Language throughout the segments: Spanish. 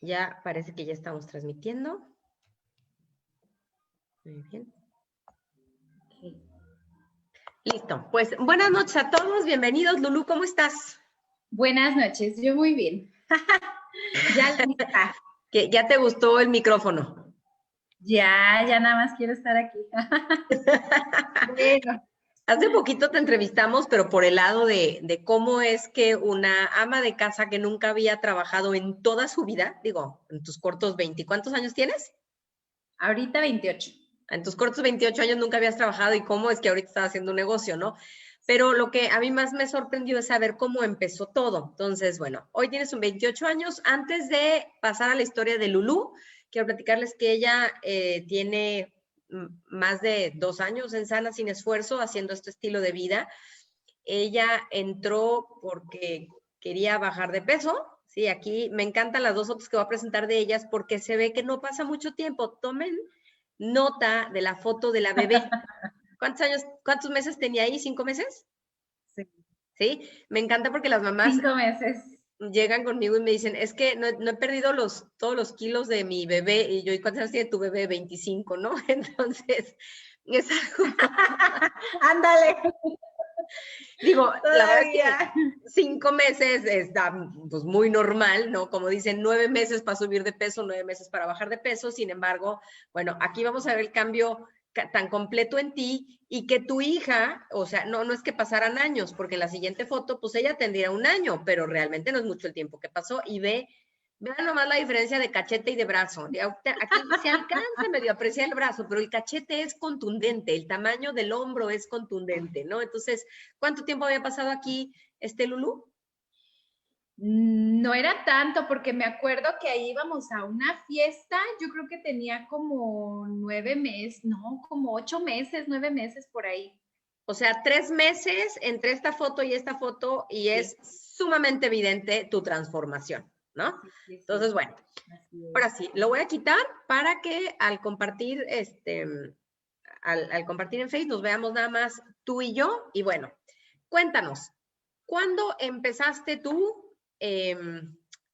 Ya parece que ya estamos transmitiendo. Muy bien. Listo. Pues buenas noches a todos. Bienvenidos. Lulú, ¿cómo estás? Buenas noches. Yo muy bien. Ya lista. Que ya te gustó el micrófono. Ya nada más quiero estar aquí. Bueno. Hace poquito te entrevistamos, pero por el lado de cómo es que una ama de casa que nunca había trabajado en toda su vida, digo, en tus cortos 20, ¿cuántos años tienes? Ahorita 28. En tus cortos 28 años nunca habías trabajado y cómo es que ahorita estás haciendo un negocio, ¿no? Pero lo que a mí más me sorprendió es saber cómo empezó todo. Entonces, bueno, hoy tienes un 28 años. Antes de pasar a la historia de Lulú, quiero platicarles que ella tiene más de 2 años en Sana Sin Esfuerzo haciendo este estilo de vida. Ella entró porque quería bajar de peso. Sí, aquí me encantan las dos fotos que voy a presentar de ellas porque se ve que no pasa mucho tiempo. Tomen nota de la foto de la bebé. ¿Cuántos meses tenía ahí? ¿5 meses? Sí. Sí, me encanta porque las mamás 5 meses. llegan conmigo y me dicen, es que no he perdido todos los kilos de mi bebé. Y yo, ¿y cuántos años tiene tu bebé? 25, ¿no? Entonces, es algo. Ándale. Digo, la verdad es Todavía. que 5 meses está pues muy normal, ¿no? Como dicen, 9 meses para subir de peso, 9 meses para bajar de peso. Sin embargo, bueno, aquí vamos a ver el cambio tan completo en ti y que tu hija, o sea, no es que pasaran años, porque en la siguiente foto, pues ella tendría 1 año, pero realmente no es mucho el tiempo que pasó y vean nomás la diferencia de cachete y de brazo. Aquí se alcanza medio a apreciar el brazo, pero el cachete es contundente, el tamaño del hombro es contundente, ¿no? Entonces, ¿cuánto tiempo había pasado aquí Lulú? No era tanto porque me acuerdo que ahí íbamos a una fiesta. Yo creo que tenía como 9 meses, no, como 8 meses, 9 meses por ahí. O sea, 3 meses entre esta foto y Sí. es sumamente evidente tu transformación, ¿no? Sí. Entonces, bueno, ahora sí, lo voy a quitar para que al compartir, al compartir en Facebook nos veamos nada más tú y yo. Y bueno, cuéntanos, ¿cuándo empezaste tú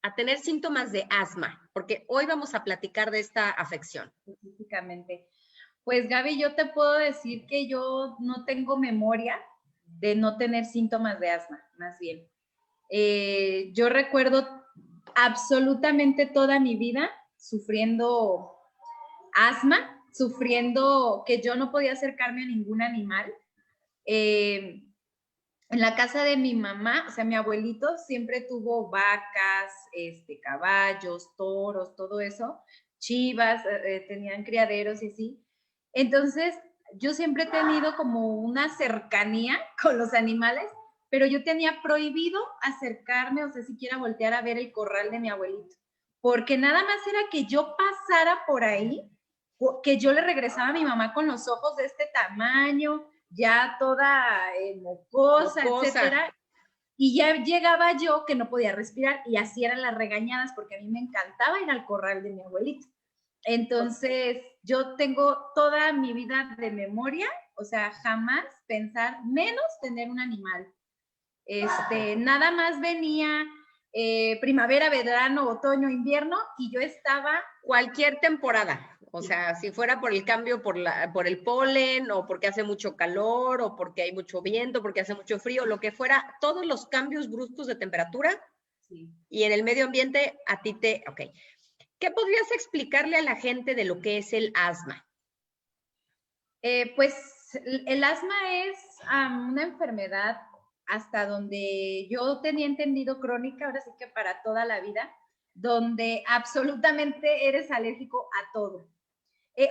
a tener síntomas de asma? Porque hoy vamos a platicar de esta afección. Específicamente. Pues Gaby, yo te puedo decir que yo no tengo memoria de no tener síntomas de asma, más bien. Yo recuerdo absolutamente toda mi vida sufriendo asma, sufriendo que yo no podía acercarme a ningún animal. En la casa de mi mamá, o sea, mi abuelito siempre tuvo vacas, caballos, toros, todo eso, chivas, tenían criaderos y así. Entonces, yo siempre he tenido como una cercanía con los animales, pero yo tenía prohibido acercarme, o sea, siquiera voltear a ver el corral de mi abuelito, porque nada más era que yo pasara por ahí, que yo le regresaba a mi mamá con los ojos de este tamaño, ya toda mocosa, etcétera, y ya llegaba yo que no podía respirar y así eran las regañadas porque a mí me encantaba ir al corral de mi abuelito. Entonces, yo tengo toda mi vida de memoria, o sea, jamás pensar, menos tener un animal. Nada más venía primavera, verano, otoño, invierno y yo estaba... Cualquier temporada, o sea, si fuera por el cambio, por el polen, o porque hace mucho calor, o porque hay mucho viento, porque hace mucho frío, lo que fuera, todos los cambios bruscos de temperatura Sí. y en el medio ambiente a ti ok. ¿Qué podrías explicarle a la gente de lo que es el asma? Pues el asma es una enfermedad hasta donde yo tenía entendido crónica, ahora sí que para toda la vida, donde absolutamente eres alérgico a todo.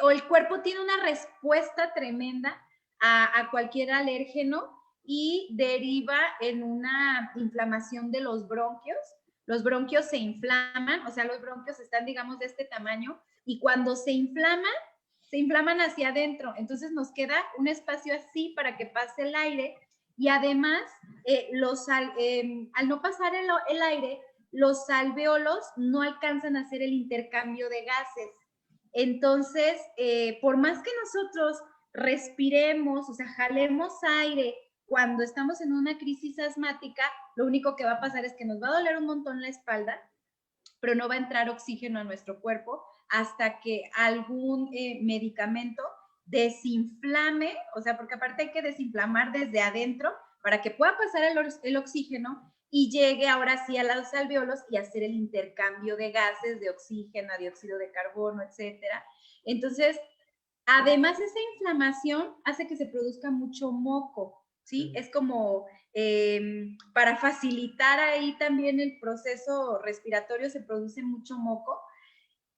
O el cuerpo tiene una respuesta tremenda a cualquier alérgeno y deriva en una inflamación de los bronquios. Los bronquios se inflaman, o sea, los bronquios están, digamos, de este tamaño, y cuando se inflaman hacia adentro. Entonces nos queda un espacio así para que pase el aire y además al no pasar el aire, los alvéolos no alcanzan a hacer el intercambio de gases. Entonces, por más que nosotros respiremos, o sea, jalemos aire cuando estamos en una crisis asmática, lo único que va a pasar es que nos va a doler un montón la espalda pero no va a entrar oxígeno a nuestro cuerpo hasta que algún medicamento desinflame, o sea, porque aparte hay que desinflamar desde adentro para que pueda pasar el oxígeno y llegue ahora sí a los alvéolos y hacer el intercambio de gases, de oxígeno, dióxido de carbono, etcétera. Entonces, además esa inflamación hace que se produzca mucho moco, ¿sí? Es como para facilitar ahí también el proceso respiratorio se produce mucho moco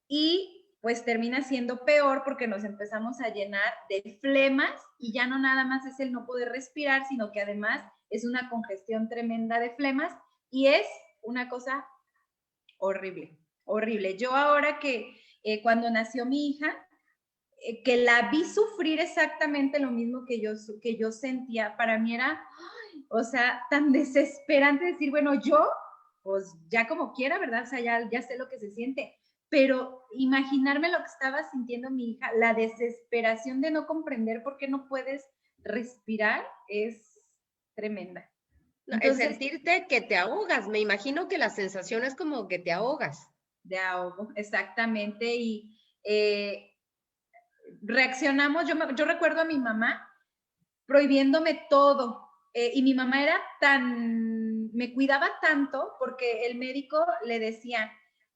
y pues termina siendo peor porque nos empezamos a llenar de flemas y ya no nada más es el no poder respirar, sino que además es una congestión tremenda de flemas y es una cosa horrible, horrible. Yo ahora que cuando nació mi hija, que la vi sufrir exactamente lo mismo que yo sentía, para mí era, o sea, tan desesperante decir, bueno, yo, pues ya como quiera, ¿verdad? O sea, ya sé lo que se siente, pero imaginarme lo que estaba sintiendo mi hija, la desesperación de no comprender por qué no puedes respirar es tremenda. El sentirte que te ahogas, me imagino que la sensación es como que te ahogas. De ahogo, exactamente, y reaccionamos, yo recuerdo a mi mamá prohibiéndome todo, y mi mamá era me cuidaba tanto porque el médico le decía,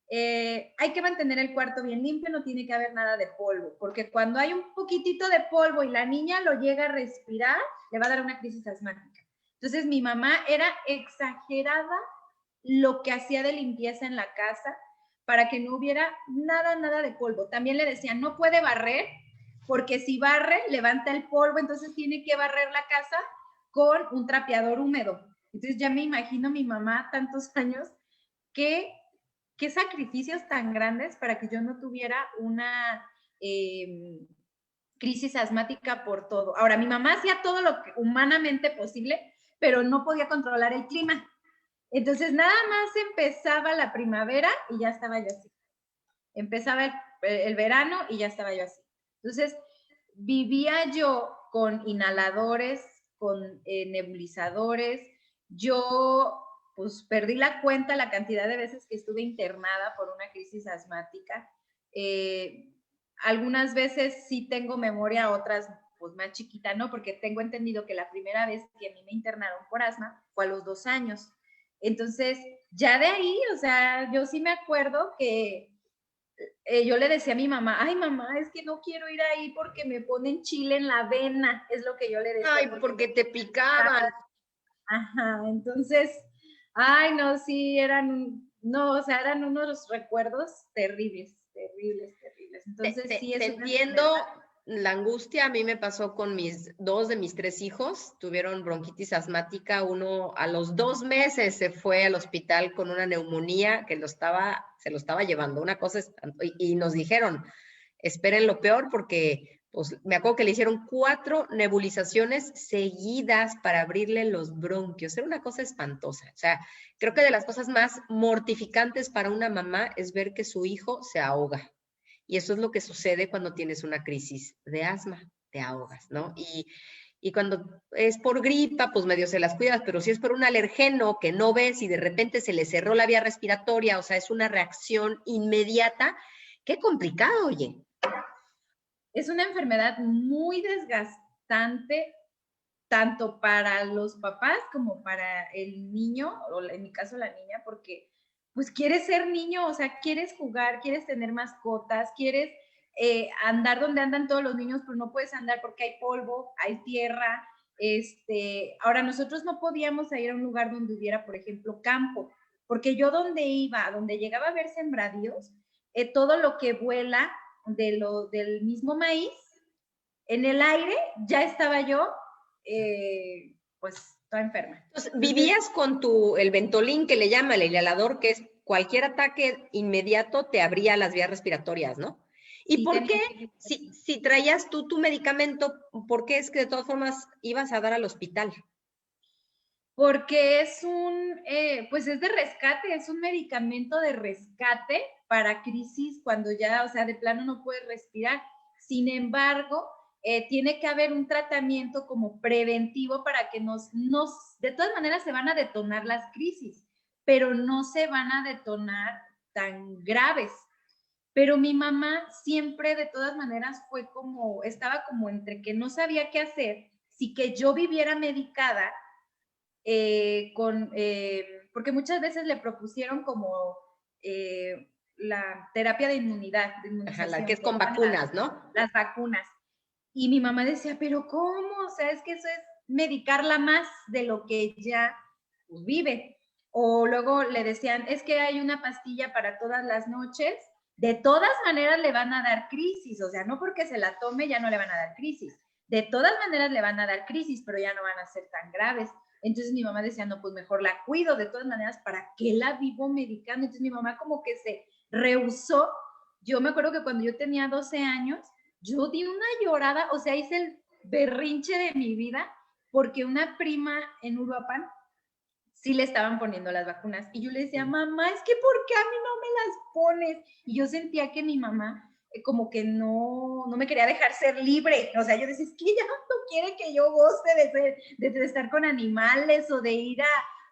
hay que mantener el cuarto bien limpio, no tiene que haber nada de polvo, porque cuando hay un poquitito de polvo y la niña lo llega a respirar, le va a dar una crisis asmática. Entonces mi mamá era exagerada lo que hacía de limpieza en la casa para que no hubiera nada de polvo. También le decían, no puede barrer, porque si barre, levanta el polvo, entonces tiene que barrer la casa con un trapeador húmedo. Entonces ya me imagino mi mamá tantos años, qué sacrificios tan grandes para que yo no tuviera una crisis asmática por todo. Ahora, mi mamá hacía todo lo que humanamente posible, pero no podía controlar el clima. Entonces, nada más empezaba la primavera y ya estaba yo así. Empezaba el verano y ya estaba yo así. Entonces, vivía yo con inhaladores, con nebulizadores. Yo, pues, perdí la cuenta la cantidad de veces que estuve internada por una crisis asmática. Algunas veces sí tengo memoria, otras pues más chiquita, ¿no? Porque tengo entendido que la primera vez que a mí me internaron por asma fue a los 2 años. Entonces, ya de ahí, o sea, yo sí me acuerdo que yo le decía a mi mamá, ay mamá, es que no quiero ir ahí porque me ponen chile en la vena, es lo que yo le decía. Ay, porque te picaban. Ajá, entonces, ay no, sí, no, o sea, eran unos recuerdos terribles. Entonces, sí es te una entiendo enfermedad. la angustia. A mí me pasó con dos de mis 3 hijos, tuvieron bronquitis asmática. Uno a los 2 meses se fue al hospital con una neumonía que se lo estaba llevando, una cosa, y nos dijeron, esperen lo peor porque, pues, me acuerdo que le hicieron 4 nebulizaciones seguidas para abrirle los bronquios. Era una cosa espantosa. O sea, creo que de las cosas más mortificantes para una mamá es ver que su hijo se ahoga. Y eso es lo que sucede cuando tienes una crisis de asma, te ahogas, ¿no? Y cuando es por gripa, pues medio se las cuidas, pero si es por un alergeno que no ves y de repente se le cerró la vía respiratoria, o sea, es una reacción inmediata, qué complicado, oye. Es una enfermedad muy desgastante, tanto para los papás como para el niño, o en mi caso la niña, porque pues quieres ser niño, o sea, quieres jugar, quieres tener mascotas, quieres andar donde andan todos los niños, pero no puedes andar porque hay polvo, hay tierra. Ahora nosotros no podíamos ir a un lugar donde hubiera, por ejemplo, campo, porque yo donde llegaba a ver sembradíos, todo lo que vuela del mismo maíz, en el aire ya estaba yo, pues, toda enferma. Entonces, vivías con el Ventolin, que le llama el inhalador, que es cualquier ataque inmediato te abría las vías respiratorias, ¿no? ¿Y Sí, por qué, si traías tú tu medicamento, por qué es que de todas formas ibas a dar al hospital? Porque pues es de rescate, es un medicamento de rescate para crisis cuando ya, o sea, de plano no puedes respirar. Sin embargo, tiene que haber un tratamiento como preventivo para que de todas maneras se van a detonar las crisis, pero no se van a detonar tan graves. Pero mi mamá siempre, de todas maneras, fue como, estaba como entre que no sabía qué hacer, si que yo viviera medicada, porque muchas veces le propusieron como la terapia de inmunidad, de Ajá, inmunización, la que es con vacunas, ¿no? las vacunas. Y mi mamá decía, pero ¿cómo? O sea, es que eso es medicarla más de lo que ella pues, vive. O luego le decían, es que hay una pastilla para todas las noches, de todas maneras le van a dar crisis, o sea, no porque se la tome ya no le van a dar crisis, de todas maneras le van a dar crisis, pero ya no van a ser tan graves. Entonces mi mamá decía, no, pues mejor la cuido, de todas maneras, ¿para qué la vivo medicando? Entonces mi mamá como que se rehusó. Yo me acuerdo que cuando yo tenía 12 años, yo di una llorada, o sea, hice el berrinche de mi vida, porque una prima en Uruapan sí le estaban poniendo las vacunas. Y yo le decía, mamá, es que ¿por qué a mí no me las pones? Y yo sentía que mi mamá como que no me quería dejar ser libre. O sea, yo decía, es que ella no quiere que yo goce de estar con animales o de ir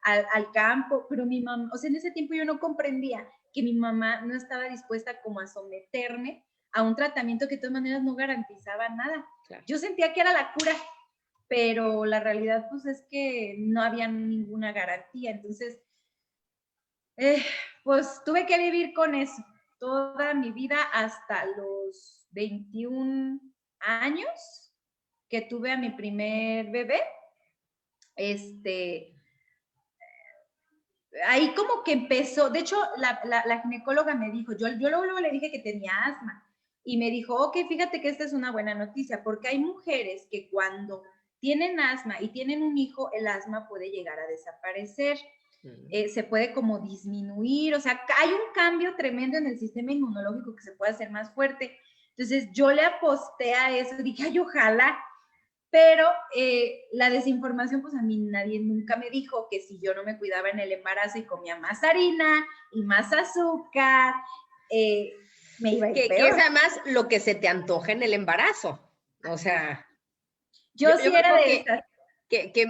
al campo. Pero mi mamá, o sea, en ese tiempo yo no comprendía que mi mamá no estaba dispuesta como a someterme a un tratamiento que de todas maneras no garantizaba nada. Claro. Yo sentía que era la cura, pero la realidad pues es que no había ninguna garantía. Entonces, pues tuve que vivir con eso toda mi vida hasta los 21 años que tuve a mi primer bebé. Ahí como que empezó, de hecho la ginecóloga me dijo, yo luego le dije que tenía asma y me dijo, ok, fíjate que esta es una buena noticia porque hay mujeres que cuando tienen asma y tienen un hijo, el asma puede llegar a desaparecer, se puede como disminuir, o sea, hay un cambio tremendo en el sistema inmunológico que se puede hacer más fuerte. Entonces yo le aposté a eso, dije, ay, ojalá. Pero la desinformación, pues a mí nadie nunca me dijo que si yo no me cuidaba en el embarazo y comía más harina y más azúcar, me iba a ir peor. Que es además lo que se te antoja en el embarazo. O sea, yo sí era de esas. Que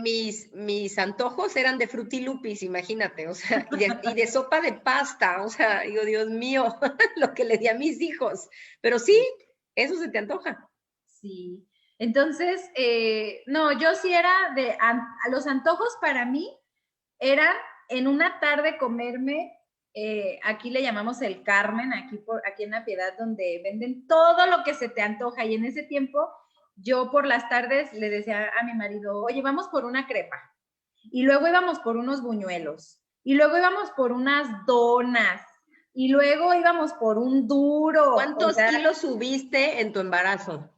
mis antojos eran de frutilupis, imagínate, o sea, y de sopa de pasta, o sea, digo, Dios mío, lo que le di a mis hijos. Pero sí, eso se te antoja. Sí. Entonces, no, yo sí era los antojos para mí eran en una tarde comerme, aquí le llamamos el Carmen, aquí en La Piedad, donde venden todo lo que se te antoja. Y en ese tiempo, yo por las tardes le decía a mi marido, oye, vamos por una crepa. Y luego íbamos por unos buñuelos. Y luego íbamos por unas donas. Y luego íbamos por un duro. ¿Cuántos kilos subiste en tu embarazo?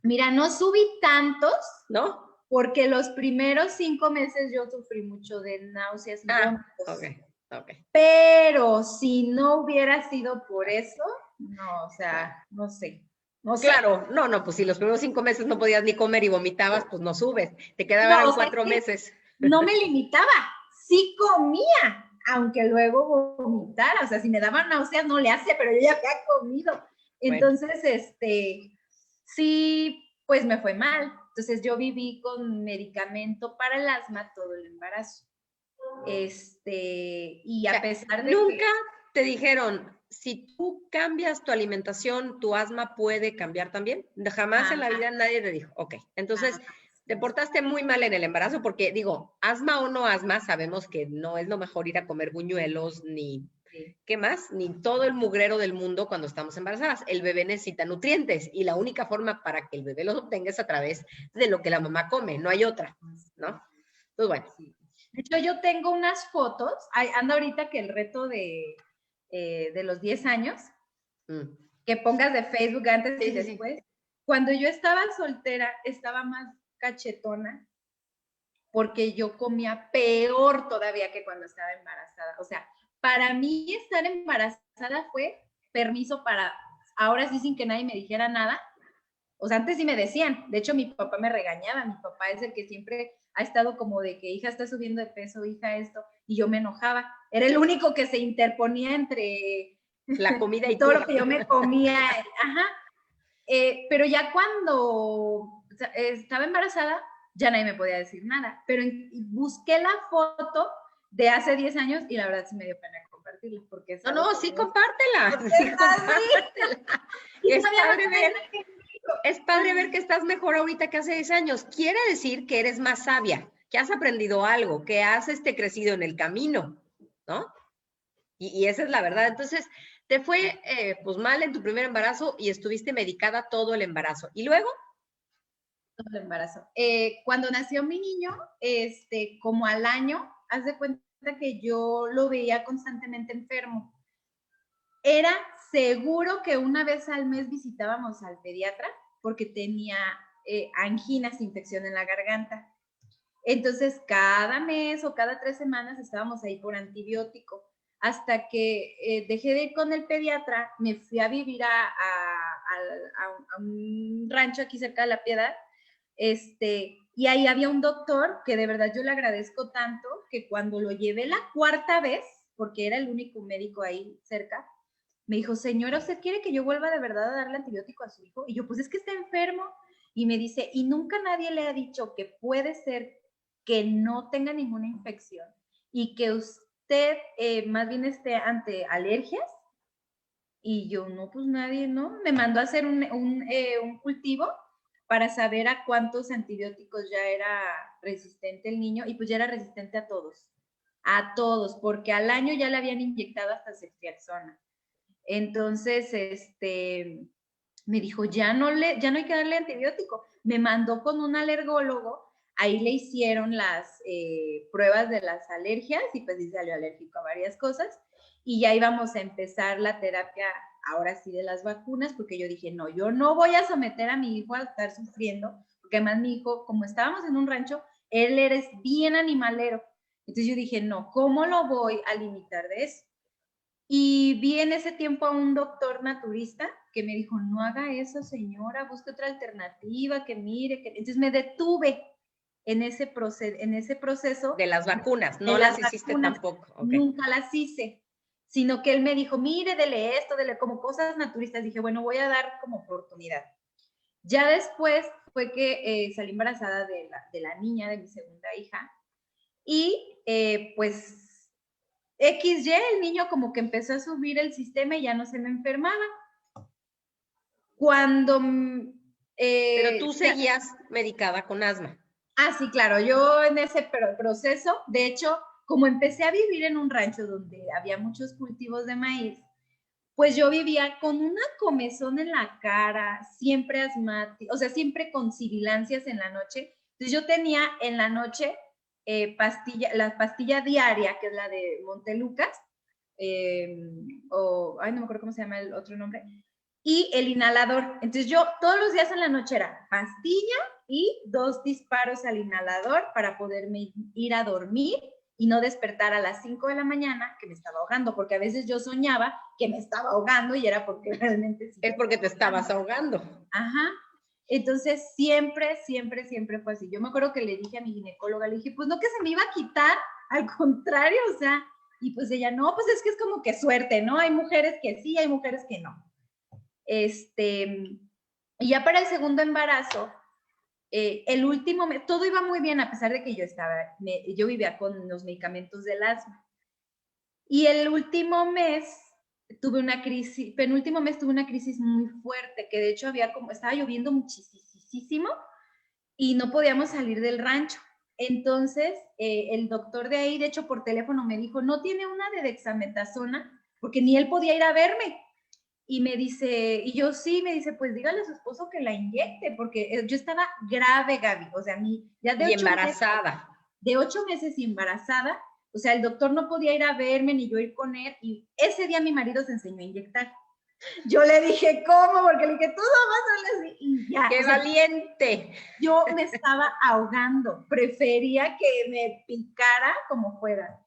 Mira, no subí tantos, ¿no? Porque los primeros 5 meses yo sufrí mucho de náuseas y vómitos. Okay. Pero si no hubiera sido por eso, no, o sea, no sé. Claro, no, pues si los primeros 5 meses no podías ni comer y vomitabas, pues no subes. Te quedaban 4 meses. No me limitaba, sí comía, aunque luego vomitara. O sea, si me daban náuseas no le hacía, pero yo ya había comido. Entonces, sí, pues me fue mal. Entonces yo viví con medicamento para el asma todo el embarazo. Y a pesar de ¿Nunca te dijeron, si tú cambias tu alimentación, tu asma puede cambiar también? Jamás en la vida nadie te dijo, ok, entonces te portaste muy mal en el embarazo porque digo, asma o no asma, sabemos que no es lo mejor ir a comer buñuelos ni... ¿Qué más? Ni todo el mugrero del mundo cuando estamos embarazadas. El bebé necesita nutrientes y la única forma para que el bebé los obtenga es a través de lo que la mamá come, no hay otra, ¿no? Entonces, bueno. De hecho, yo tengo unas fotos, anda ahorita que el reto de los 10 años, que pongas de Facebook antes y después. Cuando yo estaba soltera, estaba más cachetona, porque yo comía peor todavía que cuando estaba embarazada. O sea, para mí estar embarazada fue permiso para, ahora sí sin que nadie me dijera nada. O sea, antes sí me decían, de hecho mi papá me regañaba, mi papá es el que siempre ha estado como de que hija está subiendo de peso, hija esto, y yo me enojaba. Era el único que se interponía entre la comida y todo lo que yo me comía. Ajá. Pero ya cuando estaba embarazada, ya nadie me podía decir nada. Pero busqué la foto de hace 10 años y la verdad sí me dio pena compartirla porque es No, algo no, que sí, me... compártela. Sí, compártela. Es padre ver, es padre ver que estás mejor ahorita que hace 10 años. Quiere decir que eres más sabia, que has aprendido algo, que has crecido en el camino, ¿no? Y esa es la verdad. Entonces, te fue pues mal en tu primer embarazo y estuviste medicada todo el embarazo. ¿Y luego? Todo el embarazo. Cuando nació mi niño, como al año, haz de cuenta que yo lo veía constantemente enfermo. Era seguro que una vez al mes visitábamos al pediatra porque tenía anginas, infección en la garganta. Entonces, cada mes o cada 3 semanas estábamos ahí por antibiótico. Hasta que dejé de ir con el pediatra, me fui a vivir a un rancho aquí cerca de La Piedad. Y ahí había un doctor que de verdad yo le agradezco tanto que cuando lo llevé la 4ª vez, porque era el único médico ahí cerca, me dijo, señora, ¿usted quiere que yo vuelva de verdad a darle antibiótico a su hijo? Y yo, pues es que está enfermo. Y me dice, y nunca nadie le ha dicho que puede ser que no tenga ninguna infección y que usted más bien esté ante alergias. Y yo, no, pues nadie, ¿no? Me mandó a hacer un cultivo para saber a cuántos antibióticos ya era resistente el niño, y pues ya era resistente a todos, porque al año ya le habían inyectado hasta ceftriaxona. Entonces, me dijo, ya no hay que darle antibiótico. Me mandó con un alergólogo, ahí le hicieron las pruebas de las alergias y pues sí salió alérgico a varias cosas, y ya íbamos a empezar la terapia, ahora sí, de las vacunas, porque yo dije, no, yo no voy a someter a mi hijo a estar sufriendo, porque además mi hijo, como estábamos en un rancho, él eres bien animalero. Entonces yo dije, no, ¿cómo lo voy a limitar de eso? Y vi en ese tiempo a un doctor naturista que me dijo, no haga eso, señora, busque otra alternativa, que mire, que... Entonces me detuve en ese proceso. De las vacunas, no las las hiciste vacunas. tampoco. Okay. Nunca las hice, sino que él me dijo, mire, dele esto, dele como cosas naturistas. Dije, bueno, voy a dar como oportunidad. Ya después fue que salí embarazada de la niña, de mi segunda hija, y pues XY, el niño como que empezó a subir el sistema y ya no se me enfermaba. Cuando... Pero tú seguías medicada con asma. Sí, claro, yo en ese proceso, de hecho, como empecé a vivir en un rancho donde había muchos cultivos de maíz, pues yo vivía con una comezón en la cara, siempre asmática, o sea, siempre con sibilancias en la noche. Entonces yo tenía en la noche la pastilla diaria, que es la de Montelucas, no me acuerdo cómo se llama el otro nombre, y el inhalador. Entonces yo todos los días en la noche era pastilla y 2 disparos al inhalador para poderme ir a dormir y no despertar a las 5 de la mañana que me estaba ahogando, porque a veces yo soñaba que me estaba ahogando y era porque realmente sí. Es porque te estabas ahogando. Ajá. Entonces siempre fue así. Yo me acuerdo que le dije a mi ginecóloga, le dije, pues no que se me iba a quitar, al contrario, o sea, y pues ella, no, pues es que es como que suerte, ¿no? Hay mujeres que sí, hay mujeres que no. Y ya para el segundo embarazo, el último mes, todo iba muy bien a pesar de que yo vivía con los medicamentos del asma. Y el último mes penúltimo mes tuve una crisis muy fuerte, que de hecho estaba lloviendo muchísimo y no podíamos salir del rancho. Entonces, el doctor de ahí, de hecho, por teléfono me dijo, ¿no tiene una de dexametasona? Porque ni él podía ir a verme. Y me dice, y yo sí, me dice, pues dígale a su esposo que la inyecte, porque yo estaba grave, Gaby, o sea, ya de 8 embarazada. Meses, de 8 meses y embarazada, o sea, el doctor no podía ir a verme ni yo ir con él, y ese día mi marido se enseñó a inyectar. Yo le dije, ¿cómo? Porque le dije, tú no vas a salir así, y ya. ¡Qué valiente! Yo me estaba ahogando, prefería que me picara como fuera.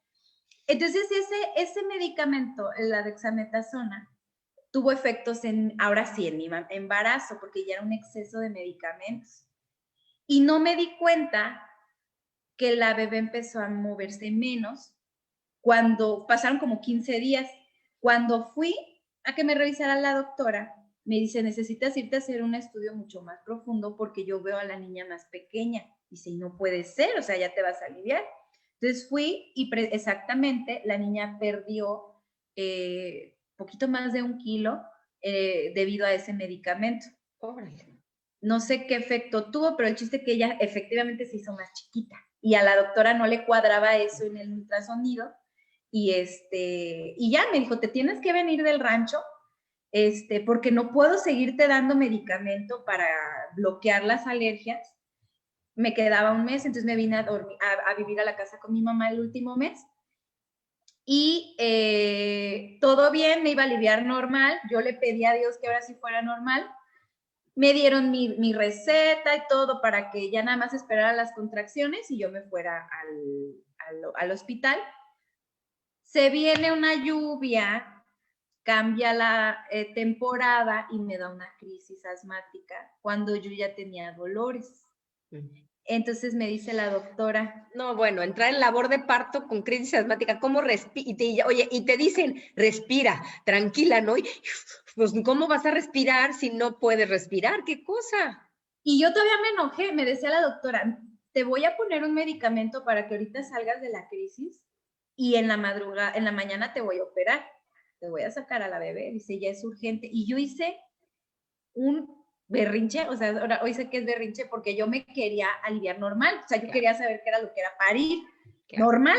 Entonces, ese medicamento, la dexametasona, tuvo efectos ahora sí, en mi embarazo, porque ya era un exceso de medicamentos. Y no me di cuenta que la bebé empezó a moverse menos cuando pasaron como 15 días. Cuando fui a que me revisara la doctora, me dice, necesitas irte a hacer un estudio mucho más profundo porque yo veo a la niña más pequeña. Dice, y no puede ser, o sea, ya te vas a aliviar. Entonces fui y exactamente la niña perdió poquito más de 1 kilo debido a ese medicamento. Órale. No sé qué efecto tuvo, pero el chiste es que ella efectivamente se hizo más chiquita y a la doctora no le cuadraba eso en el ultrasonido y ya me dijo, te tienes que venir del rancho porque no puedo seguirte dando medicamento para bloquear las alergias. Me quedaba 1 mes, entonces me vine a vivir a la casa con mi mamá el último mes. Y todo bien, me iba a aliviar normal. Yo le pedí a Dios que ahora sí fuera normal. Me dieron mi receta y todo para que ya nada más esperara las contracciones y yo me fuera al hospital. Se viene una lluvia, cambia la temporada y me da una crisis asmática cuando yo ya tenía dolores. Entonces me dice la doctora. No, bueno, entrar en labor de parto con crisis asmática, ¿cómo respira? Oye, y te dicen, respira, tranquila, ¿no? Pues, ¿cómo vas a respirar si no puedes respirar? ¿Qué cosa? Y yo todavía me enojé, me decía la doctora, te voy a poner un medicamento para que ahorita salgas de la crisis y en la mañana te voy a operar, te voy a sacar a la bebé, dice, ya es urgente. Y yo hice un berrinche, o sea, ahora hoy sé que es berrinche porque yo me quería aliviar normal, o sea, yo quería saber qué era lo que era parir normal.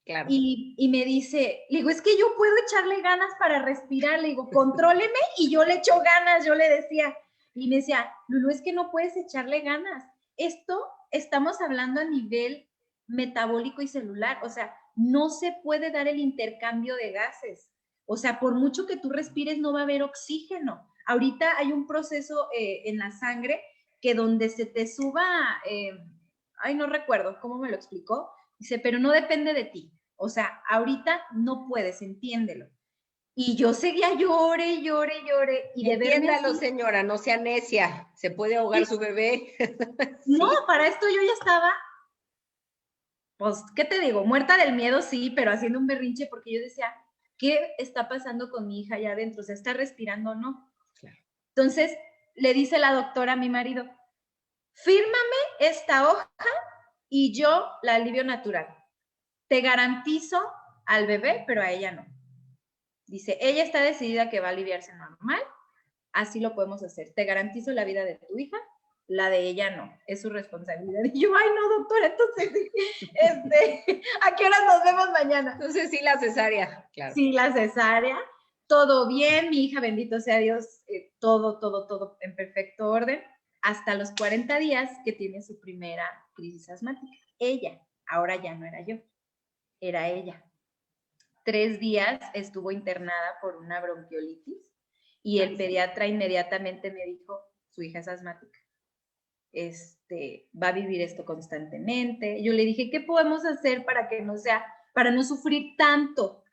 Claro. Y me dice, le digo, es que yo puedo echarle ganas para respirar, le digo, contróleme, y yo le echo ganas, yo le decía, y me decía, Lulu, es que no puedes echarle ganas, esto estamos hablando a nivel metabólico y celular, o sea, no se puede dar el intercambio de gases, o sea, por mucho que tú respires no va a haber oxígeno. Ahorita hay un proceso en la sangre que donde se te suba, no recuerdo cómo me lo explicó, dice, pero no depende de ti. O sea, ahorita no puedes, entiéndelo. Y yo seguía llore. Y entiéndalo, señora, no sea necia. Se puede ahogar su bebé. No, sí. Para esto yo ya estaba, pues, ¿qué te digo? Muerta del miedo, sí, pero haciendo un berrinche porque yo decía, ¿qué está pasando con mi hija allá adentro? ¿Se está respirando o no? Claro. Entonces, le dice la doctora a mi marido, fírmame esta hoja y yo la alivio natural. Te garantizo al bebé, pero a ella no. Dice, ella está decidida que va a aliviarse normal, así lo podemos hacer. Te garantizo la vida de tu hija, la de ella no, es su responsabilidad. Y yo, ay no, doctora, entonces, ¿a qué horas nos vemos mañana? Entonces sí, la cesárea, claro. Sí, la cesárea, todo bien, mi hija, bendito sea Dios, todo en perfecto orden, hasta los 40 días que tiene su primera crisis asmática. Ella, ahora ya no era yo, era ella. 3 días estuvo internada por una bronquiolitis y el pediatra inmediatamente me dijo, su hija es asmática, va a vivir esto constantemente. Yo le dije, ¿qué podemos hacer para que no sea, para no sufrir tanto?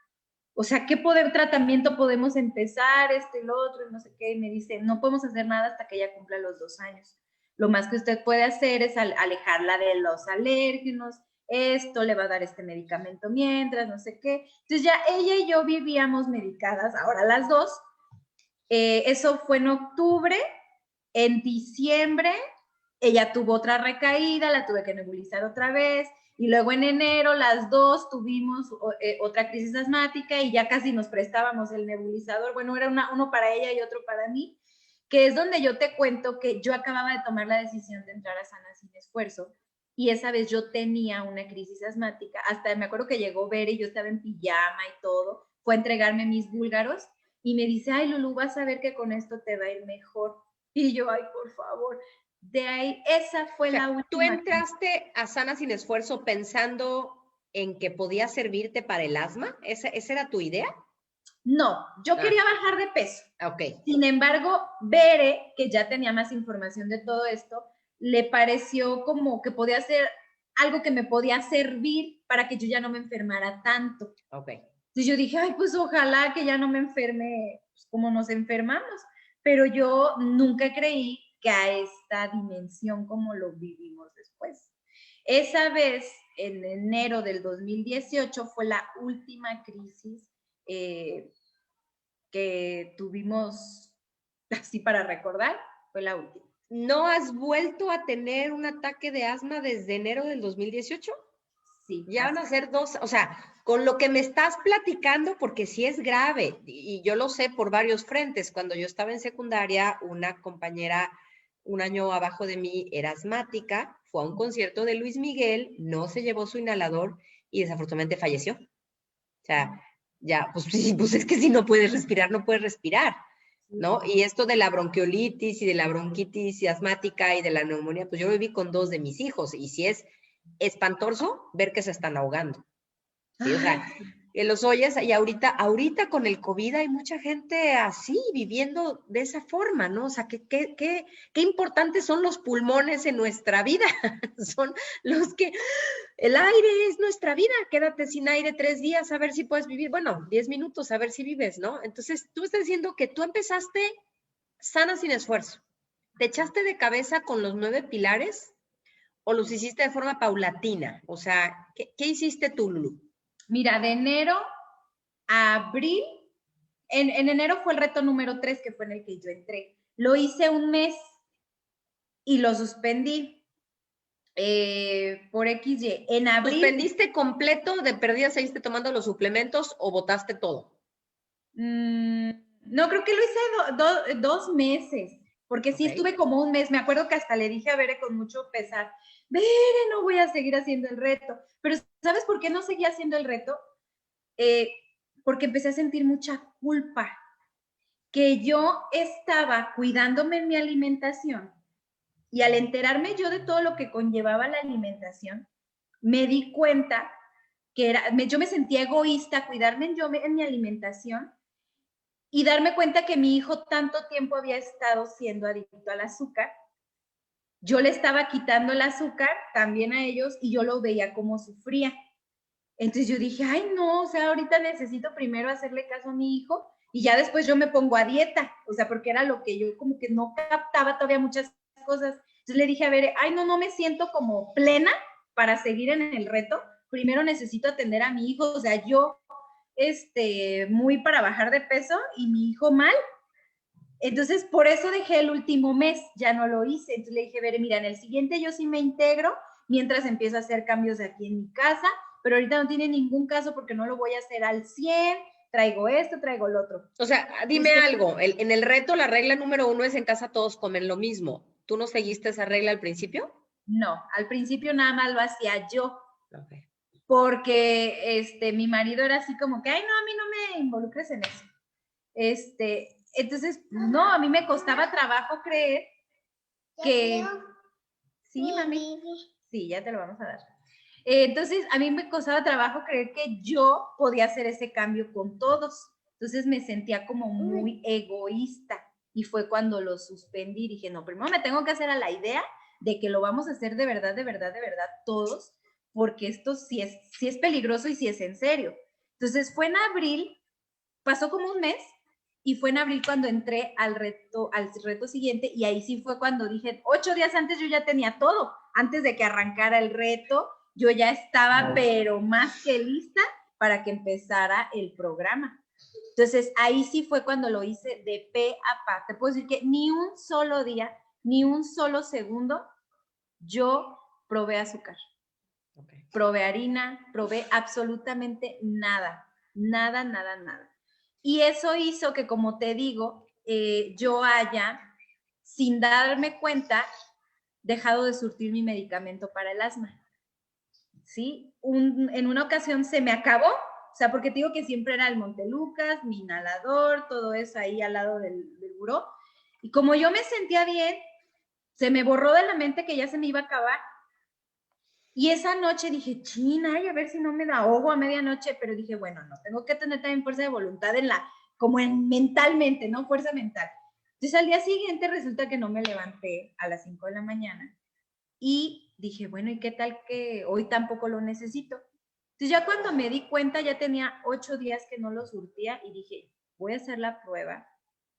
O sea, ¿qué tratamiento podemos empezar? Lo otro, no sé qué. Y me dice, no podemos hacer nada hasta que ella cumpla los 2 años. Lo más que usted puede hacer es alejarla de los alérgenos, esto, le va a dar este medicamento mientras, no sé qué. Entonces ya ella y yo vivíamos medicadas, ahora las dos. Eso fue en octubre. En diciembre ella tuvo otra recaída, la tuve que nebulizar otra vez. Y luego en enero las dos tuvimos otra crisis asmática y ya casi nos prestábamos el nebulizador. Bueno, era uno para ella y otro para mí, que es donde yo te cuento que yo acababa de tomar la decisión de entrar a Sana Sin Esfuerzo y esa vez yo tenía una crisis asmática. Hasta me acuerdo que llegó Bere y yo estaba en pijama y todo. Fue a entregarme mis búlgaros y me dice, ay, Lulu, vas a ver que con esto te va a ir mejor. Y yo, ay, por favor. De ahí, esa fue la última. ¿Tú entraste a Sana Sin Esfuerzo pensando en que podía servirte para el asma? ¿Esa era tu idea? No, yo quería bajar de peso. Ok. Sin embargo, Bere, que ya tenía más información de todo esto, le pareció como que podía ser algo que me podía servir para que yo ya no me enfermara tanto. Ok. Entonces yo dije, ay, pues ojalá que ya no me enferme pues, como nos enfermamos. Pero yo nunca creí que a esta dimensión como lo vivimos después. Esa vez, en enero del 2018, fue la última crisis que tuvimos, así para recordar, fue la última. ¿No has vuelto a tener un ataque de asma desde enero del 2018? Sí. Ya van a ser 2, o sea, con lo que me estás platicando, porque sí es grave, y yo lo sé por varios frentes. Cuando yo estaba en secundaria, una compañera un año abajo de mí era asmática, fue a un concierto de Luis Miguel, no se llevó su inhalador y desafortunadamente falleció. O sea, ya, pues sí, pues es que si no puedes respirar, no puedes respirar, ¿no? Y esto de la bronquiolitis y de la bronquitis asmática y de la neumonía, pues yo lo viví con 2 de mis hijos, y sí es espantoso ver que se están ahogando. Sí, o sea, que los oyes y ahorita con el COVID hay mucha gente así, viviendo de esa forma, ¿no? O sea, qué importantes son los pulmones en nuestra vida. Son los que, el aire es nuestra vida. Quédate sin aire 3 días a ver si puedes vivir, bueno, 10 minutos a ver si vives, ¿no? Entonces, tú estás diciendo que tú empezaste sana sin esfuerzo. ¿Te echaste de cabeza con los 9 pilares o los hiciste de forma paulatina? O sea, ¿qué hiciste tú, Lulu? Mira, de enero a abril, en enero fue el reto número 3, que fue en el que yo entré. Lo hice un mes y lo suspendí por XY. En abril... ¿Suspendiste completo, de perdida seguiste tomando los suplementos o botaste todo? No, creo que lo hice 2 meses, porque sí estuve como un mes. Me acuerdo que hasta le dije a Bere con mucho pesar, Bere, no voy a seguir haciendo el reto. Pero ¿sabes por qué no seguía haciendo el reto? Porque empecé a sentir mucha culpa, que yo estaba cuidándome en mi alimentación, y al enterarme yo de todo lo que conllevaba la alimentación, me di cuenta que yo me sentía egoísta cuidarme yo en mi alimentación y darme cuenta que mi hijo tanto tiempo había estado siendo adicto al azúcar. Yo le estaba quitando el azúcar también a ellos y yo lo veía como sufría. Entonces yo dije, ay no, o sea, ahorita necesito primero hacerle caso a mi hijo y ya después yo me pongo a dieta, o sea, porque era lo que yo como que no captaba todavía muchas cosas. Entonces le dije, a ver, ay no, no me siento como plena para seguir en el reto, primero necesito atender a mi hijo, o sea, yo muy para bajar de peso y mi hijo mal. Entonces, por eso dejé el último mes, ya no lo hice. Entonces le dije, Bere, mira, en el siguiente yo sí me integro mientras empiezo a hacer cambios aquí en mi casa, pero ahorita no tiene ningún caso porque no lo voy a hacer al 100, traigo esto, traigo lo otro. O sea, dime algo, en el reto la regla número 1 es en casa todos comen lo mismo. ¿Tú no seguiste esa regla al principio? No, al principio nada más lo hacía yo. Okay. Porque mi marido era así como que, ay, no, a mí no me involucres en eso. Entonces, no, a mí me costaba trabajo creer que... Sí, mami. Sí, ya te lo vamos a dar. Entonces, a mí me costaba trabajo creer que yo podía hacer ese cambio con todos. Entonces, me sentía como muy egoísta. Y fue cuando lo suspendí. Dije, no, primero me tengo que hacer a la idea de que lo vamos a hacer de verdad, de verdad, de verdad, todos, porque esto sí es peligroso y sí es en serio. Entonces, fue en abril, pasó como un mes, y fue en abril cuando entré al reto siguiente, y ahí sí fue cuando dije, 8 días antes yo ya tenía todo, antes de que arrancara el reto, yo ya estaba pero más que lista para que empezara el programa. Entonces ahí sí fue cuando lo hice de pe a pa. Te puedo decir que ni un solo día, ni un solo segundo, yo probé azúcar. Probé harina, probé absolutamente nada, nada, nada, nada. Y eso hizo que, como te digo, yo haya, sin darme cuenta, dejado de surtir mi medicamento para el asma. ¿Sí? En una ocasión se me acabó, o sea, porque te digo que siempre era el Montelucas, mi inhalador, todo eso ahí al lado del buró. Y como yo me sentía bien, se me borró de la mente que ya se me iba a acabar. Y esa noche dije, china, a ver si no me da ahogo a medianoche, pero dije, bueno, no, tengo que tener también fuerza de voluntad como mentalmente, ¿no? Fuerza mental. Entonces al día siguiente resulta que no me levanté a las 5 de la mañana y dije, bueno, ¿y qué tal que hoy tampoco lo necesito? Entonces ya cuando me di cuenta ya tenía 8 días que no lo surtía y dije, voy a hacer la prueba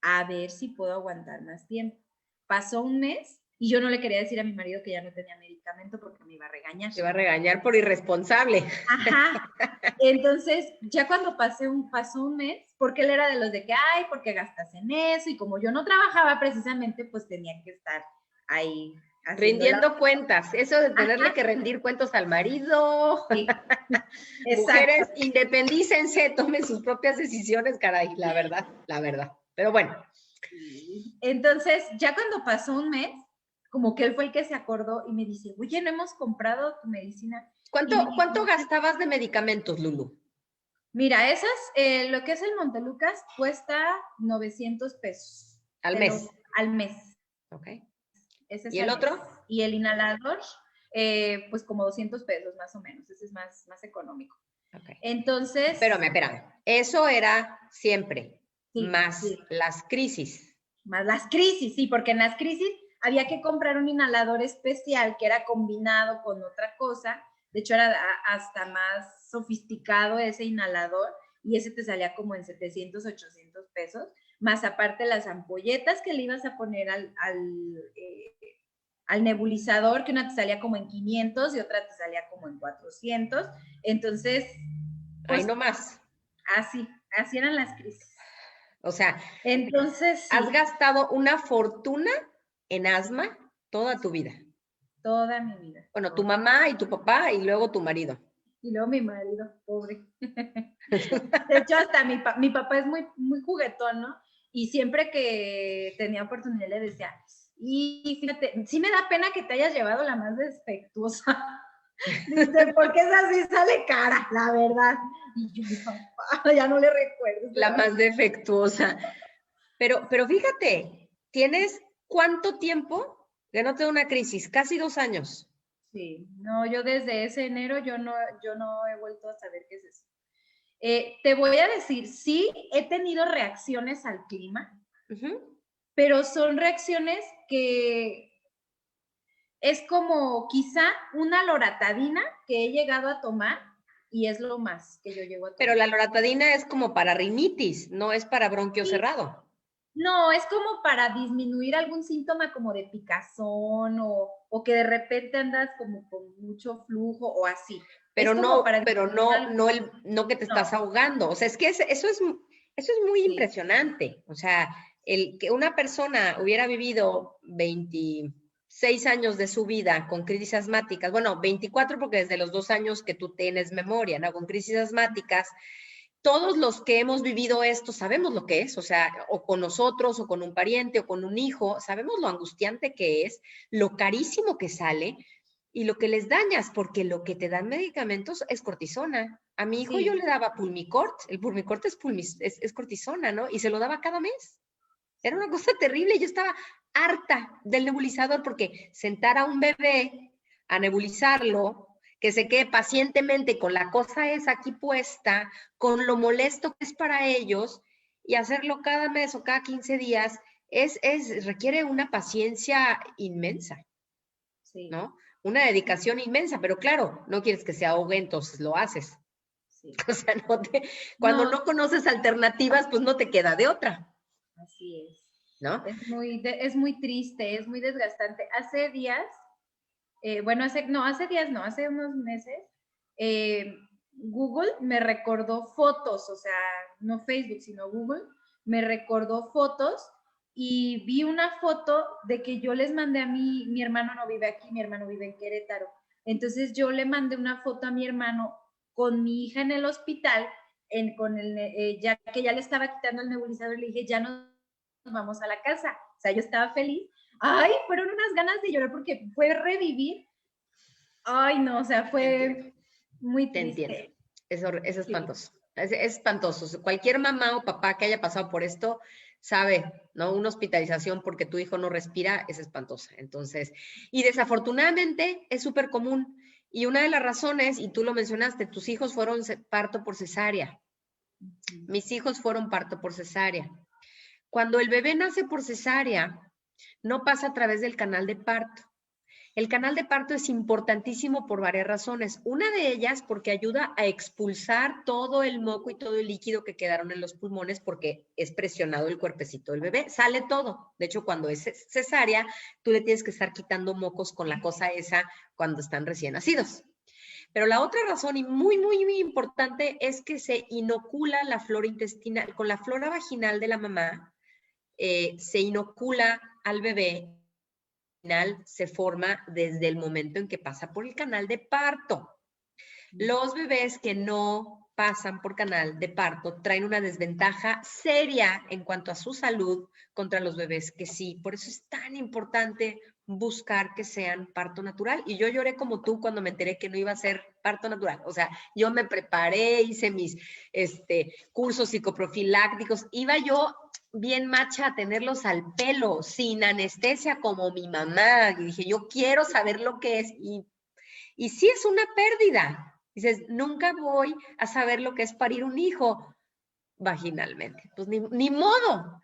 a ver si puedo aguantar más tiempo. Pasó un mes y yo no le quería decir a mi marido que ya no tenía medicamento porque me iba a regañar. Te iba a regañar por irresponsable. Ajá. Entonces, ya cuando pasó un mes, porque él era de los de que, ay, ¿por qué gastas en eso? Y como yo no trabajaba precisamente, pues tenía que estar ahí Rindiendo cuentas, eso de tenerle que rendir cuentas al marido. Sí. Mujeres, independícense, tomen sus propias decisiones, caray, la verdad. Pero bueno. Entonces, ya cuando pasó un mes, como que él fue el que se acordó y me dice, oye, no hemos comprado tu medicina. ¿Cuánto gastabas de medicamentos, Lulu? Mira, lo que es el Montelucas cuesta 900 pesos. ¿Al mes? Al mes. Ok. Ese es ¿Y el otro? mes. Y el inhalador, pues como 200 pesos más o menos. Ese es más económico. Okay. Entonces... Espérame. Eso era siempre, sí, más sí. las crisis. Más las crisis, sí, porque en las crisis había que comprar un inhalador especial que era combinado con otra cosa. De hecho, era hasta más sofisticado ese inhalador y ese te salía como en 700, 800 pesos, más aparte las ampolletas que le ibas a poner al nebulizador, que una te salía como en 500 y otra te salía como en 400. Entonces, pues, ahí no más. Así eran las crisis. O sea, entonces sí. Has gastado una fortuna en asma toda tu vida. Toda mi vida. Bueno, tu mamá y tu papá y luego tu marido. Y luego mi marido, pobre. De hecho, hasta mi papá es muy, muy juguetón, ¿no? Y siempre que tenía oportunidad le decía, y fíjate, sí me da pena que te hayas llevado la más defectuosa. Dice, porque esa sí sale cara, la verdad. Y yo, mi papá, ya no le recuerdo. La más defectuosa. Pero fíjate, ¿tienes cuánto tiempo que no te da una crisis? Casi 2 años. Sí, no, yo desde ese enero yo no he vuelto a saber qué es eso. Te voy a decir, sí, he tenido reacciones al clima, pero son reacciones que es como quizá una loratadina que he llegado a tomar y es lo más que yo llego a tomar. Pero la loratadina es como para rinitis, no es para bronquio cerrado. No, es como para disminuir algún síntoma como de picazón o que de repente andas como con mucho flujo o así. Pero no que te estás ahogando. O sea, es que eso es muy impresionante. O sea, el que una persona hubiera vivido 26 años de su vida con crisis asmáticas, bueno, 24 porque desde los 2 años que tú tienes memoria, ¿no? Con crisis asmáticas, todos los que hemos vivido esto sabemos lo que es, o sea, o con nosotros, o con un pariente, o con un hijo, sabemos lo angustiante que es, lo carísimo que sale y lo que les dañas, porque lo que te dan medicamentos es cortisona. A mi hijo yo le daba Pulmicort, el Pulmicort es cortisona, ¿no? Y se lo daba cada mes. Era una cosa terrible, yo estaba harta del nebulizador porque sentar a un bebé a nebulizarlo, que se quede pacientemente con la cosa esa aquí puesta, con lo molesto que es para ellos, y hacerlo cada mes o cada 15 días, requiere una paciencia inmensa, ¿no? Una dedicación inmensa, pero claro, no quieres que se ahogue, entonces lo haces. Sí. O sea, cuando no conoces alternativas, pues no te queda de otra. Así es. ¿No? Es muy triste, es muy desgastante. Hace días, hace unos meses, Google me recordó fotos, o sea, no Facebook, sino Google, me recordó fotos y vi una foto de que yo les mandé a mi hermano no vive aquí, mi hermano vive en Querétaro. Entonces yo le mandé una foto a mi hermano con mi hija en el hospital, ya que ya le estaba quitando el nebulizador, le dije, ya nos vamos a la casa. O sea, yo estaba feliz. Ay, fueron unas ganas de llorar porque fue revivir. Ay, no, o sea, fue muy triste. Te entiendo. Es espantoso. Es espantoso. Cualquier mamá o papá que haya pasado por esto sabe, ¿no? Una hospitalización porque tu hijo no respira es espantosa. Entonces, y desafortunadamente es súper común. Y una de las razones, y tú lo mencionaste, tus hijos fueron parto por cesárea. Mis hijos fueron parto por cesárea. Cuando el bebé nace por cesárea, no pasa a través del canal de parto. El canal de parto es importantísimo por varias razones. Una de ellas porque ayuda a expulsar todo el moco y todo el líquido que quedaron en los pulmones porque es presionado el cuerpecito del bebé. Sale todo. De hecho, cuando es cesárea, tú le tienes que estar quitando mocos con la cosa esa cuando están recién nacidos. Pero la otra razón, y muy, muy, muy importante, es que se inocula la flora intestinal. Con la flora vaginal de la mamá, se inocula al bebé se forma desde el momento en que pasa por el canal de parto. Los bebés que no pasan por canal de parto traen una desventaja seria en cuanto a su salud contra los bebés que sí. Por eso es tan importante buscar que sean parto natural. Y yo lloré como tú cuando me enteré que no iba a ser parto natural. O sea, yo me preparé, hice mis cursos psicoprofilácticos. Iba yo bien macha a tenerlos al pelo, sin anestesia como mi mamá. Y dije, yo quiero saber lo que es. Y sí es una pérdida. Dices, nunca voy a saber lo que es parir un hijo vaginalmente. Pues ni modo.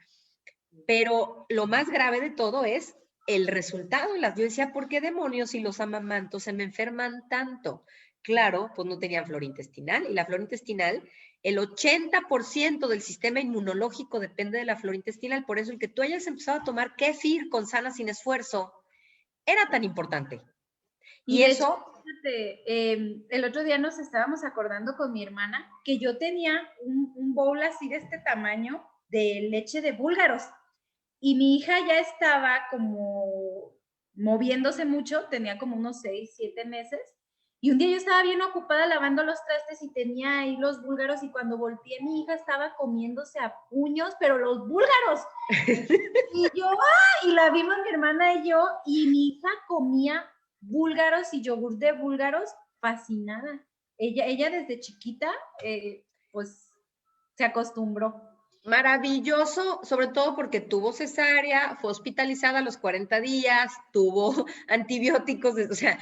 Pero lo más grave de todo es el resultado. Yo decía, ¿por qué demonios si los amamantos se me enferman tanto? Claro, pues no tenían flora intestinal. Y la flora intestinal, el 80% del sistema inmunológico depende de la flora intestinal. Por eso el que tú hayas empezado a tomar kéfir con Sana Sin Esfuerzo era tan importante. Y eso... el otro día nos estábamos acordando con mi hermana que yo tenía un bowl así de este tamaño de leche de búlgaros y mi hija ya estaba como moviéndose mucho, tenía como unos 6, 7 meses y un día yo estaba bien ocupada lavando los trastes y tenía ahí los búlgaros y cuando volteé mi hija estaba comiéndose a puños, pero los búlgaros. Y yo, y la vimos mi hermana y yo y mi hija comía búlgaros y yogur de búlgaros, fascinada. Ella desde chiquita, pues, se acostumbró. Maravilloso, sobre todo porque tuvo cesárea, fue hospitalizada a los 40 días, tuvo antibióticos, o sea,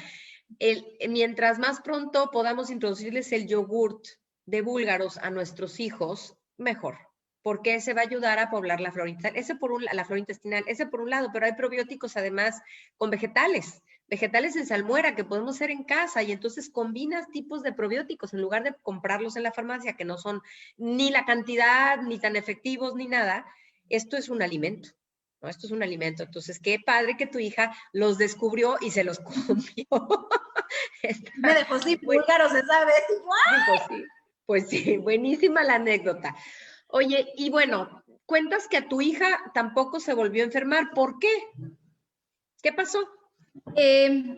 mientras más pronto podamos introducirles el yogurt de búlgaros a nuestros hijos, mejor, porque ese va a ayudar a poblar la flora intestinal, la flora intestinal, ese por un lado, pero hay probióticos además con vegetales en salmuera que podemos hacer en casa y entonces combinas tipos de probióticos en lugar de comprarlos en la farmacia que no son ni la cantidad, ni tan efectivos, ni nada. Esto es un alimento, ¿no? Esto es un alimento. Entonces, qué padre que tu hija los descubrió y se los comió. Me dejó sin búlgaros esa vez. Pues sí, buenísima la anécdota. Oye, y bueno, cuentas que a tu hija tampoco se volvió a enfermar. ¿Por qué? ¿Qué pasó?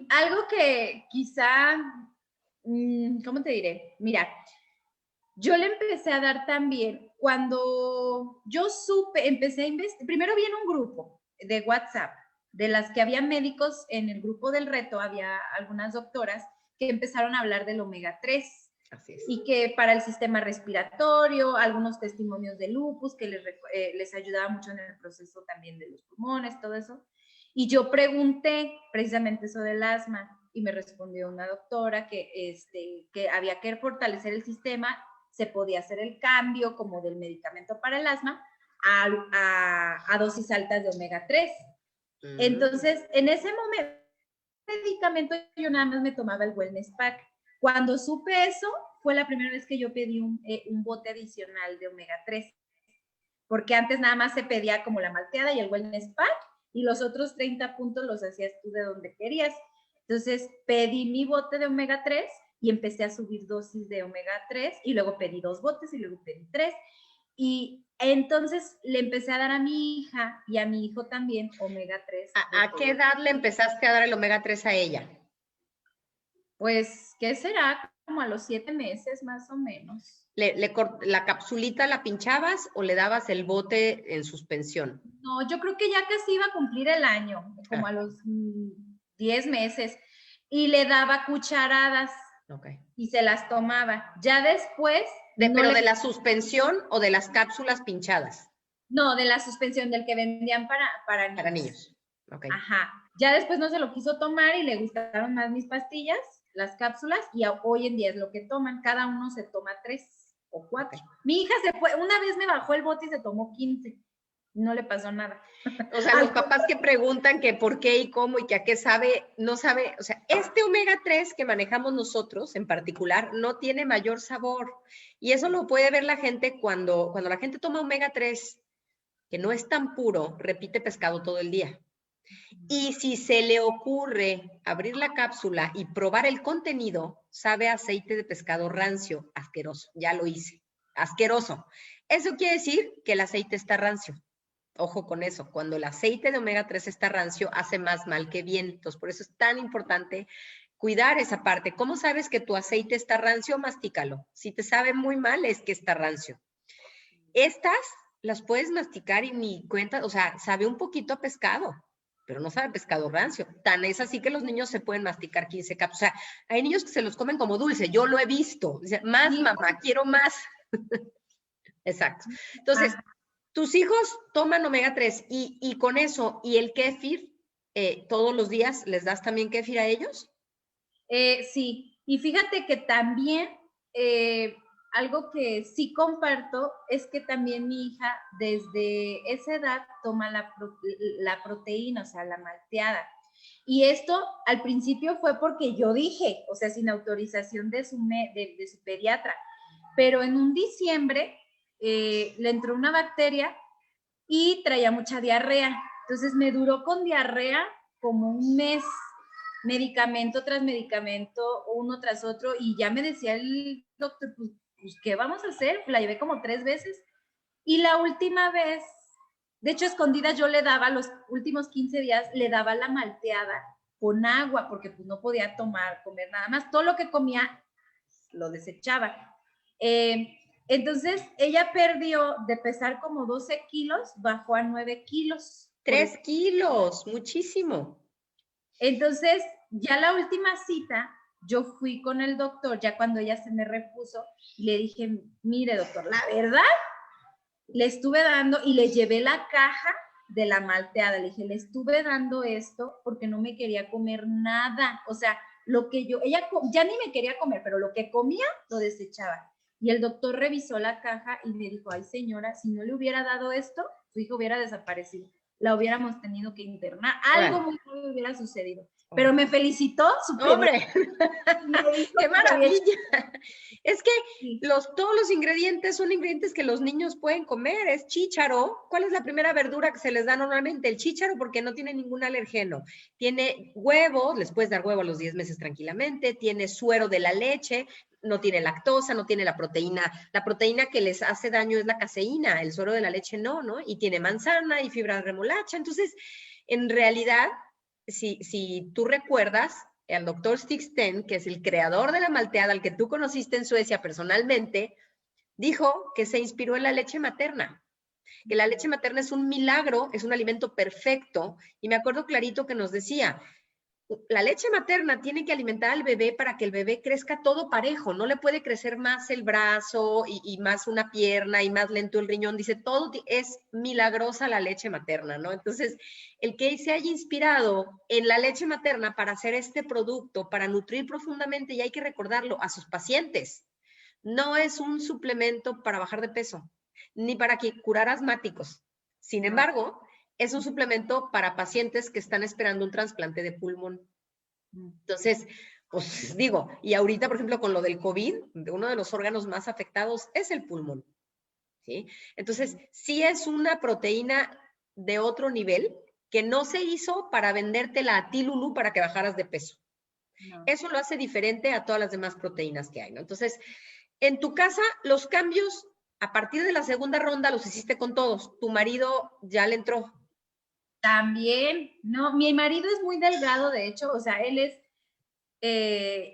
Algo que quizá, ¿cómo te diré? Mira, yo le empecé a dar también cuando yo supe, empecé a investigar, primero vi en un grupo de WhatsApp, de las que había médicos en el grupo del reto, había algunas doctoras que empezaron a hablar del omega 3. Así es. Y que para el sistema respiratorio, algunos testimonios de lupus que les ayudaba mucho en el proceso también de los pulmones, todo eso. Y yo pregunté precisamente eso del asma y me respondió una doctora que había que fortalecer el sistema, se podía hacer el cambio como del medicamento para el asma a dosis altas de omega 3. Entonces, en ese momento, medicamento yo nada más me tomaba el Wellness Pack. Cuando supe eso, fue la primera vez que yo pedí un bote adicional de omega 3, porque antes nada más se pedía como la malteada y el Wellness Pack, y los otros 30 puntos los hacías tú de donde querías. Entonces pedí mi bote de omega 3 y empecé a subir dosis de omega 3 y luego pedí 2 botes y luego pedí 3. Y entonces le empecé a dar a mi hija y a mi hijo también omega 3. ¿A qué edad le empezaste a dar el omega 3 a ella? Pues, ¿qué será? Como a los 7 meses más o menos. ¿La capsulita la pinchabas o le dabas el bote en suspensión? No, yo creo que ya casi iba a cumplir el año, como a los 10 meses. Y le daba cucharadas. Okay. Y se las tomaba. Ya después... ¿Pero de la suspensión o de las cápsulas pinchadas? No, de la suspensión, del que vendían para niños. Para niños. Okay. Ajá. Ya después no se lo quiso tomar y le gustaron más mis pastillas, las cápsulas, y hoy en día es lo que toman. Cada uno se toma 3 o 4. Okay. Mi hija una vez me bajó el bote y se tomó 15. No le pasó nada. O sea, los papás que preguntan que por qué y cómo y que a qué sabe, no sabe. O sea, este omega 3 que manejamos nosotros en particular no tiene mayor sabor. Y eso lo puede ver la gente cuando la gente toma omega 3, que no es tan puro, repite pescado todo el día. Y si se le ocurre abrir la cápsula y probar el contenido, sabe a aceite de pescado rancio, asqueroso. Ya lo hice. Asqueroso. Eso quiere decir que el aceite está rancio. Ojo con eso, cuando el aceite de omega 3 está rancio, hace más mal que bien. Entonces, por eso es tan importante cuidar esa parte. ¿Cómo sabes que tu aceite está rancio? Mastícalo. Si te sabe muy mal, es que está rancio. Estas las puedes masticar y ni cuenta, o sea, sabe un poquito a pescado, pero no sabe a pescado rancio. Tan es así que los niños se pueden masticar 15 capas. O sea, hay niños que se los comen como dulce, yo lo he visto. Dice, más mamá, quiero más. Exacto. Entonces, tus hijos toman omega 3 y con eso, y el kéfir, todos los días, ¿les das también kéfir a ellos? Sí, y fíjate que también algo que sí comparto es que también mi hija desde esa edad toma la proteína, o sea, la malteada. Y esto al principio fue porque yo dije, o sea, sin autorización de su pediatra, pero en un diciembre le entró una bacteria y traía mucha diarrea. Entonces me duró con diarrea como un mes, medicamento tras medicamento, uno tras otro, y ya me decía el doctor, pues, ¿qué vamos a hacer? La llevé como 3 veces. Y la última vez, de hecho, escondidas yo le daba, los últimos 15 días, le daba la malteada con agua, porque pues no podía comer nada más. Todo lo que comía lo desechaba. Entonces, ella perdió de pesar como 12 kilos, bajó a 9 kilos. 3 kilos, muchísimo. Entonces, ya la última cita, yo fui con el doctor, ya cuando ella se me repuso, y le dije, mire doctor, la verdad, le estuve dando y le llevé la caja de la malteada, le dije, le estuve dando esto porque no me quería comer nada, o sea, lo que ella ya ni me quería comer, pero lo que comía lo desechaba. Y el doctor revisó la caja y me dijo, ay señora, si no le hubiera dado esto, su hijo hubiera desaparecido, la hubiéramos tenido que internar, algo muy grave hubiera sucedido. Pero me felicitó, ¡hombre! ¡Qué maravilla! Es que todos los ingredientes son ingredientes que los niños pueden comer. Es chícharo. ¿Cuál es la primera verdura que se les da normalmente? El chícharo, porque no tiene ningún alergeno. Tiene huevos, les puedes dar huevo a los 10 meses tranquilamente. Tiene suero de la leche, no tiene lactosa, no tiene la proteína. La proteína que les hace daño es la caseína, el suero de la leche no, ¿no? Y tiene manzana y fibra de remolacha. Entonces, en realidad, si tú recuerdas, el doctor Stig Sten, que es el creador de la malteada, al que tú conociste en Suecia personalmente, dijo que se inspiró en la leche materna, que la leche materna es un milagro, es un alimento perfecto, y me acuerdo clarito que nos decía, la leche materna tiene que alimentar al bebé para que el bebé crezca todo parejo, no le puede crecer más el brazo y más una pierna y más lento el riñón, dice, todo es milagrosa la leche materna, ¿no? Entonces, el que se haya inspirado en la leche materna para hacer este producto, para nutrir profundamente, y hay que recordarlo, a sus pacientes, no es un suplemento para bajar de peso, ni para curar asmáticos. Sin embargo, es un suplemento para pacientes que están esperando un trasplante de pulmón. Entonces, pues digo, y ahorita, por ejemplo, con lo del COVID, uno de los órganos más afectados es el pulmón, ¿sí? Entonces, sí es una proteína de otro nivel que no se hizo para vendértela a ti, Lulú, para que bajaras de peso. No. Eso lo hace diferente a todas las demás proteínas que hay, ¿no? Entonces, en tu casa, los cambios a partir de la segunda ronda los hiciste con todos. ¿Tu marido ya le entró? También, no, mi marido es muy delgado, de hecho, o sea, él es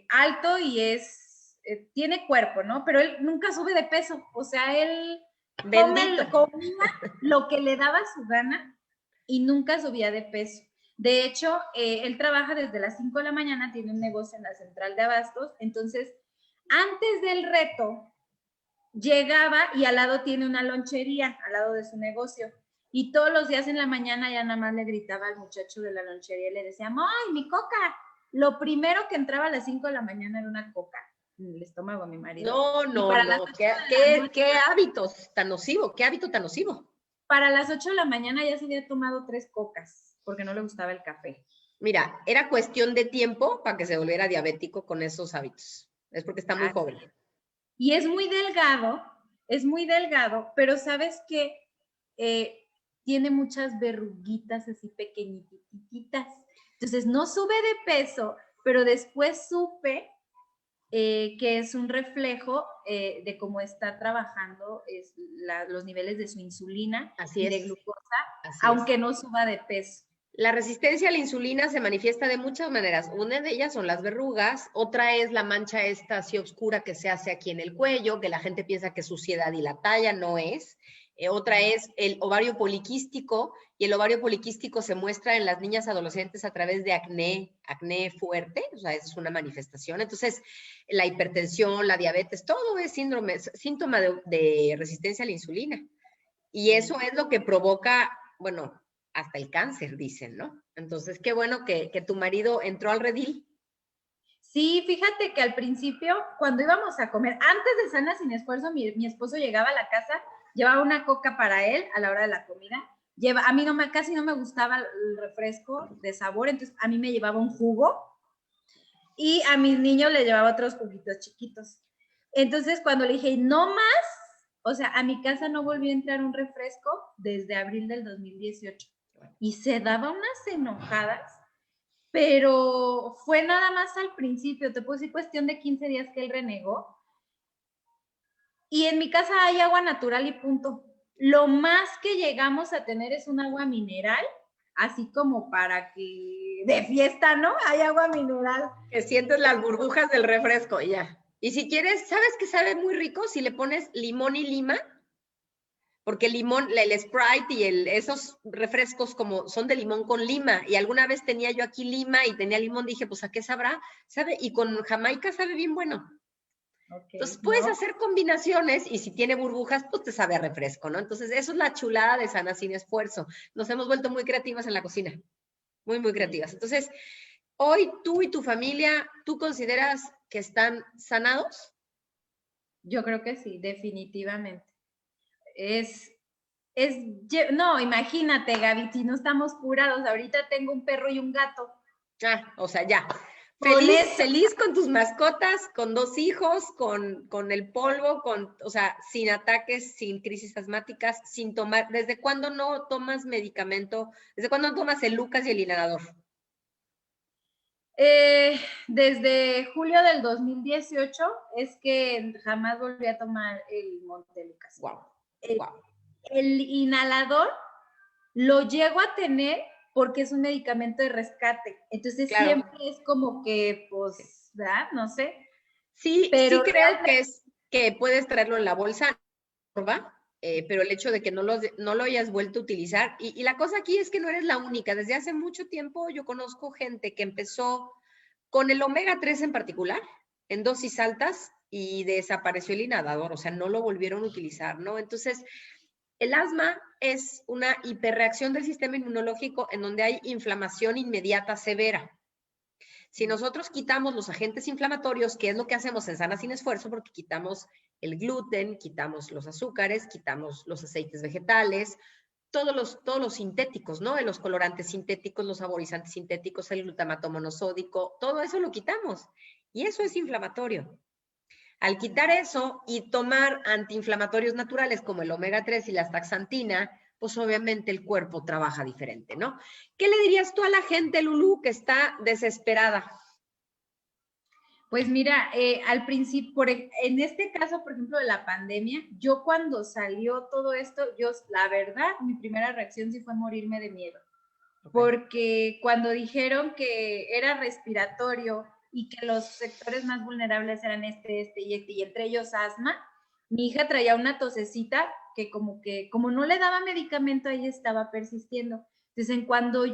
alto y tiene cuerpo, ¿no? Pero él nunca sube de peso, o sea, él comía lo que le daba su gana y nunca subía de peso. De hecho, él trabaja desde las 5 de la mañana, tiene un negocio en la central de abastos, entonces, antes del reto, llegaba y al lado tiene una lonchería, al lado de su negocio. Y todos los días en la mañana ya nada más le gritaba al muchacho de la lonchería y le decía, ¡ay, mi coca! Lo primero que entraba a las 5 de la mañana era una coca en el estómago de mi marido. No. ¿Qué hábitos tan nocivo? ¿Qué hábito tan nocivo? Para las 8 de la mañana ya se había tomado 3 cocas porque no le gustaba el café. Mira, era cuestión de tiempo para que se volviera diabético con esos hábitos. Es porque está muy joven. Y es muy delgado, pero ¿sabes qué? Tiene muchas verruguitas así pequeñitas. Entonces no sube de peso, pero después supe que es un reflejo de cómo está trabajando los niveles de su insulina Así y es. de glucosa, Así aunque es. no suba de peso. La resistencia a la insulina se manifiesta de muchas maneras. Una de ellas son las verrugas, otra es la mancha esta así oscura que se hace aquí en el cuello, que la gente piensa que es suciedad y la talla no es. Otra es el ovario poliquístico, y el ovario poliquístico se muestra en las niñas adolescentes a través de acné fuerte, o sea, es una manifestación. Entonces, la hipertensión, la diabetes, todo es síntoma de resistencia a la insulina. Y eso es lo que provoca, bueno, hasta el cáncer, dicen, ¿no? Entonces, qué bueno que tu marido entró al redil. Sí, fíjate que al principio, cuando íbamos a comer, antes de Sana Sin Esfuerzo, mi esposo llegaba a la casa, llevaba una coca para él a la hora de la comida. A mí casi no me gustaba el refresco de sabor, entonces a mí me llevaba un jugo y a mis niños les llevaba otros juguitos chiquitos. Entonces, cuando le dije, no más, o sea, a mi casa no volvió a entrar un refresco desde abril del 2018. Y se daba unas enojadas, pero fue nada más al principio, te puedo decir cuestión de 15 días que él renegó. Y en mi casa hay agua natural y punto. Lo más que llegamos a tener es un agua mineral, así como para que de fiesta, ¿no? Hay agua mineral. Que sientes las burbujas del refresco, ya. Y si quieres, ¿sabes qué sabe muy rico? Si le pones limón y lima, porque el limón, el Sprite y esos refrescos como son de limón con lima, y alguna vez tenía yo aquí lima y tenía limón, dije, pues ¿a qué sabrá? ¿Sabe? Y con Jamaica sabe bien bueno. Okay, Entonces puedes ¿no? hacer combinaciones y si tiene burbujas, pues te sabe a refresco, ¿no? Entonces eso es la chulada de Sana Sin Esfuerzo. Nos hemos vuelto muy creativas en la cocina, muy, muy creativas. Entonces, hoy tú y tu familia, ¿tú consideras que están sanados? Yo creo que sí, definitivamente. Es, es, no, imagínate, Gaby, si no estamos curados, ahorita tengo un perro y un gato. Ah, o sea, ya. Con Feliz, eso. feliz con tus mascotas, con 2 hijos, con el polvo, o sea, sin ataques, sin crisis asmáticas, sin tomar. ¿Desde cuándo no tomas medicamento? ¿Desde cuándo no tomas el Lucas y el inhalador? Desde julio del 2018 es que jamás volví a tomar el Montelukast. Wow, El, wow. el inhalador lo llego a tener porque es un medicamento de rescate. Entonces Claro. siempre es como que, pues, ¿verdad? No sé. Sí, sí Pero creo realmente, que es que puedes traerlo en la bolsa, ¿va? Pero el hecho de que no lo hayas vuelto a utilizar, y la cosa aquí es que no eres la única. Desde hace mucho tiempo yo conozco gente que empezó con el omega 3 en particular, en dosis altas, y desapareció el inhalador, o sea, no lo volvieron a utilizar, ¿no? Entonces, el asma es una hiperreacción del sistema inmunológico en donde hay inflamación inmediata severa. Si nosotros quitamos los agentes inflamatorios, que es lo que hacemos en Sana Sin Esfuerzo, porque quitamos el gluten, quitamos los azúcares, quitamos los aceites vegetales, todos los sintéticos, ¿no? Los colorantes sintéticos, los saborizantes sintéticos, el glutamato monosódico, todo eso lo quitamos. Y eso es inflamatorio. Al quitar eso y tomar antiinflamatorios naturales como el omega 3 y la astaxantina, pues obviamente el cuerpo trabaja diferente, ¿no? ¿Qué le dirías tú a la gente, Lulú, que está desesperada? pues mira, al principio, en este caso, por ejemplo, de la pandemia, yo cuando salió todo esto, la verdad, mi primera reacción sí fue morirme de miedo. Porque cuando dijeron que era respiratorio y que los sectores más vulnerables eran y entre ellos asma, mi hija traía una tosecita que como no le daba medicamento, ella estaba persistiendo. Entonces, en cuando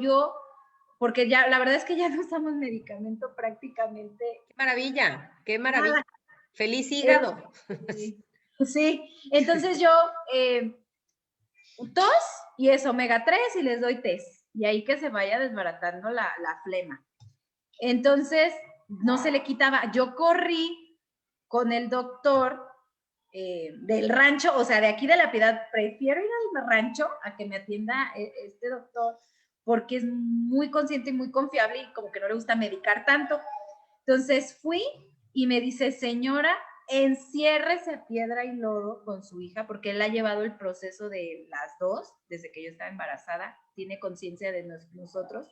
porque ya, la verdad es que ya no usamos medicamento prácticamente. Qué maravilla, qué maravilla. Nada. Feliz hígado. Sí, entonces yo tos y es omega 3 y les doy test. Y ahí que se vaya desbaratando la flema. Entonces, no se le quitaba. Yo corrí con el doctor del rancho, o sea, de aquí de La Piedad. Prefiero ir al rancho a que me atienda este doctor porque es muy consciente y muy confiable y como que no le gusta medicar tanto. Entonces fui y me dice, señora, enciérrese a piedra y lodo con su hija, porque él ha llevado el proceso de las dos, desde que yo estaba embarazada, tiene conciencia de nosotros.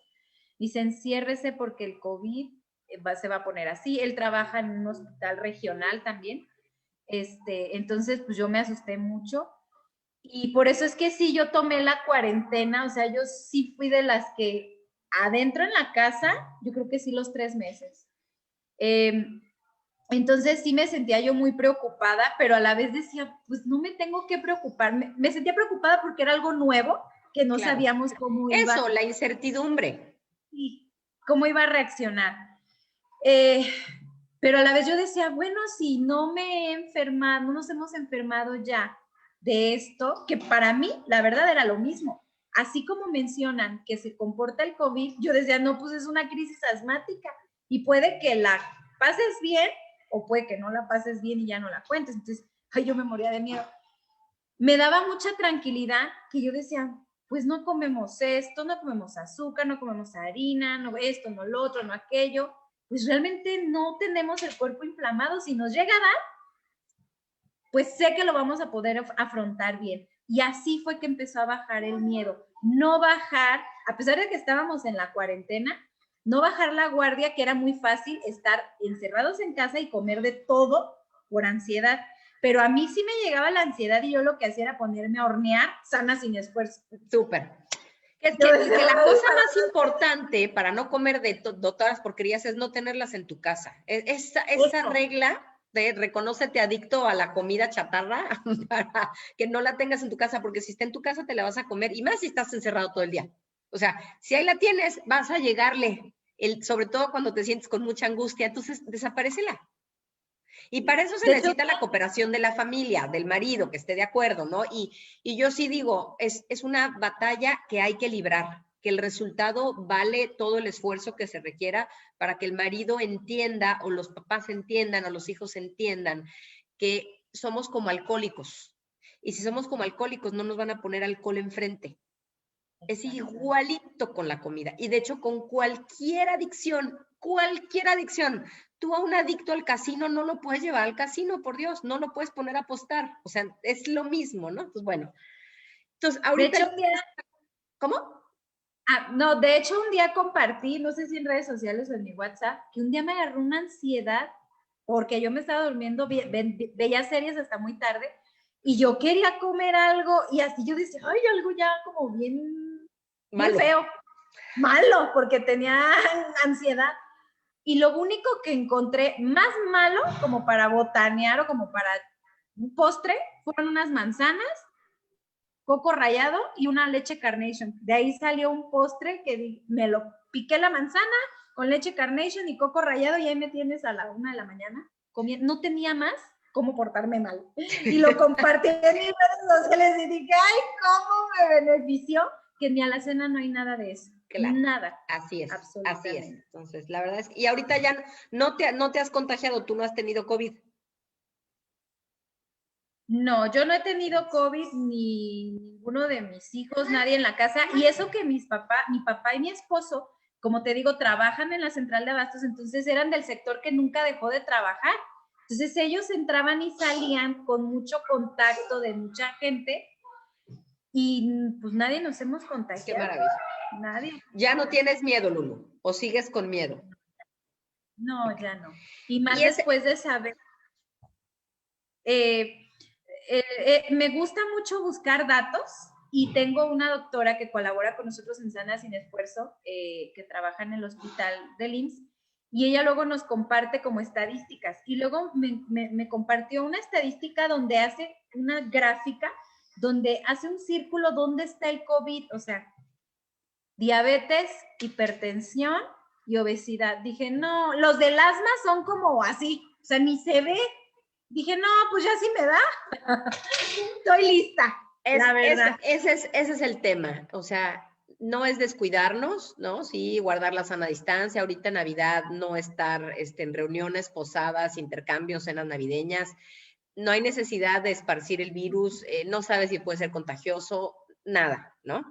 Dice, enciérrese porque el COVID se va a poner así. Él trabaja en un hospital regional también. Entonces, pues yo me asusté mucho. Y por eso es que sí, yo tomé la cuarentena, o sea, yo sí fui de las que adentro en la casa, yo creo que sí los 3 meses. Entonces sí me sentía yo muy preocupada, pero a la vez decía, pues no me tengo que preocupar. Me sentía preocupada porque era algo nuevo, que no Claro. sabíamos cómo Eso, la incertidumbre. cómo iba a reaccionar. Pero a la vez yo decía, bueno, si no me he enfermado, no nos hemos enfermado ya de esto, que para mí la verdad era lo mismo. Así como mencionan que se comporta el COVID, yo decía, no, pues es una crisis asmática y puede que la pases bien o puede que no la pases bien y ya no la cuentes. Entonces, ay, yo me moría de miedo. Me daba mucha tranquilidad que yo decía, pues no comemos esto, no comemos azúcar, no comemos harina, no esto, no lo otro, no aquello. Pues realmente no tenemos el cuerpo inflamado. Si nos llega a dar, pues sé que lo vamos a poder afrontar bien. Y así fue que empezó a bajar el miedo. No bajar, a pesar de que estábamos en la cuarentena, no bajar la guardia, que era muy fácil estar encerrados en casa y comer de todo por ansiedad. Pero a mí sí me llegaba la ansiedad y yo lo que hacía era ponerme a hornear sana sin esfuerzo. Súper. Es que la cosa más importante para no comer de todas las porquerías es no tenerlas en tu casa. Esa regla de reconócete adicto a la comida chatarra para que no la tengas en tu casa, porque si está en tu casa te la vas a comer, y más si estás encerrado todo el día. O sea, si ahí la tienes, vas a llegarle, sobre todo cuando te sientes con mucha angustia, entonces desaparécela. Y para eso se necesita la cooperación de la familia, del marido, que esté de acuerdo, ¿no? Y yo sí digo, es una batalla que hay que librar, que el resultado vale todo el esfuerzo que se requiera para que el marido entienda, o los papás entiendan, o los hijos entiendan que somos como alcohólicos. Y si somos como alcohólicos, no nos van a poner alcohol enfrente. Es igualito con la comida. Y de hecho, con cualquier adicción, tú a un adicto al casino no lo puedes llevar al casino, por Dios, no lo puedes poner a apostar. O sea, es lo mismo, ¿no? Pues bueno. Entonces, ahorita... De hecho, ¿Cómo? No, de hecho un día compartí, no sé si en redes sociales o en mi WhatsApp, que un día me agarró una ansiedad porque yo me estaba durmiendo, veía series hasta muy tarde y yo quería comer algo y así yo decía, ay, algo ya como bien feo, malo, porque tenía ansiedad. Y lo único que encontré más malo como para botanear o como para un postre fueron unas manzanas, coco rallado y una leche Carnation. De ahí salió un postre que me lo piqué la manzana con leche Carnation y coco rallado y ahí me tienes a la 1 de la mañana comiendo. No tenía más cómo portarme mal. Y lo compartí en mis redes sociales y dije, ay, cómo me benefició que ni a la cena no hay nada de eso. Claro, nada. Así es, así es. Entonces, la verdad es que, y ahorita ya no te has contagiado, tú no has tenido COVID. No, yo no he tenido COVID ni ninguno de mis hijos, nadie en la casa. Y eso que mi papá y mi esposo, como te digo, trabajan en la central de abastos, entonces eran del sector que nunca dejó de trabajar. Entonces ellos entraban y salían con mucho contacto de mucha gente y pues nadie nos hemos contagiado. Qué maravilla. Nadie. ¿Ya no tienes miedo, Lulu? ¿O sigues con miedo? No, ya no. Y más después de saber... me gusta mucho buscar datos y tengo una doctora que colabora con nosotros en Sana Sin Esfuerzo, que trabaja en el hospital del IMSS, y ella luego nos comparte como estadísticas. Y luego me compartió una estadística donde hace una gráfica, donde hace un círculo donde está el COVID, o sea, diabetes, hipertensión y obesidad. Dije, no, los del asma son como así, o sea, ni se ve. Dije, no, pues ya sí me da. Estoy lista, la verdad. Ese es el tema. O sea, no es descuidarnos, ¿no? Sí, guardar la sana distancia. Ahorita en Navidad no estar en reuniones, posadas, intercambios, cenas navideñas. No hay necesidad de esparcir el virus. No sabes si puede ser contagioso, nada, ¿no?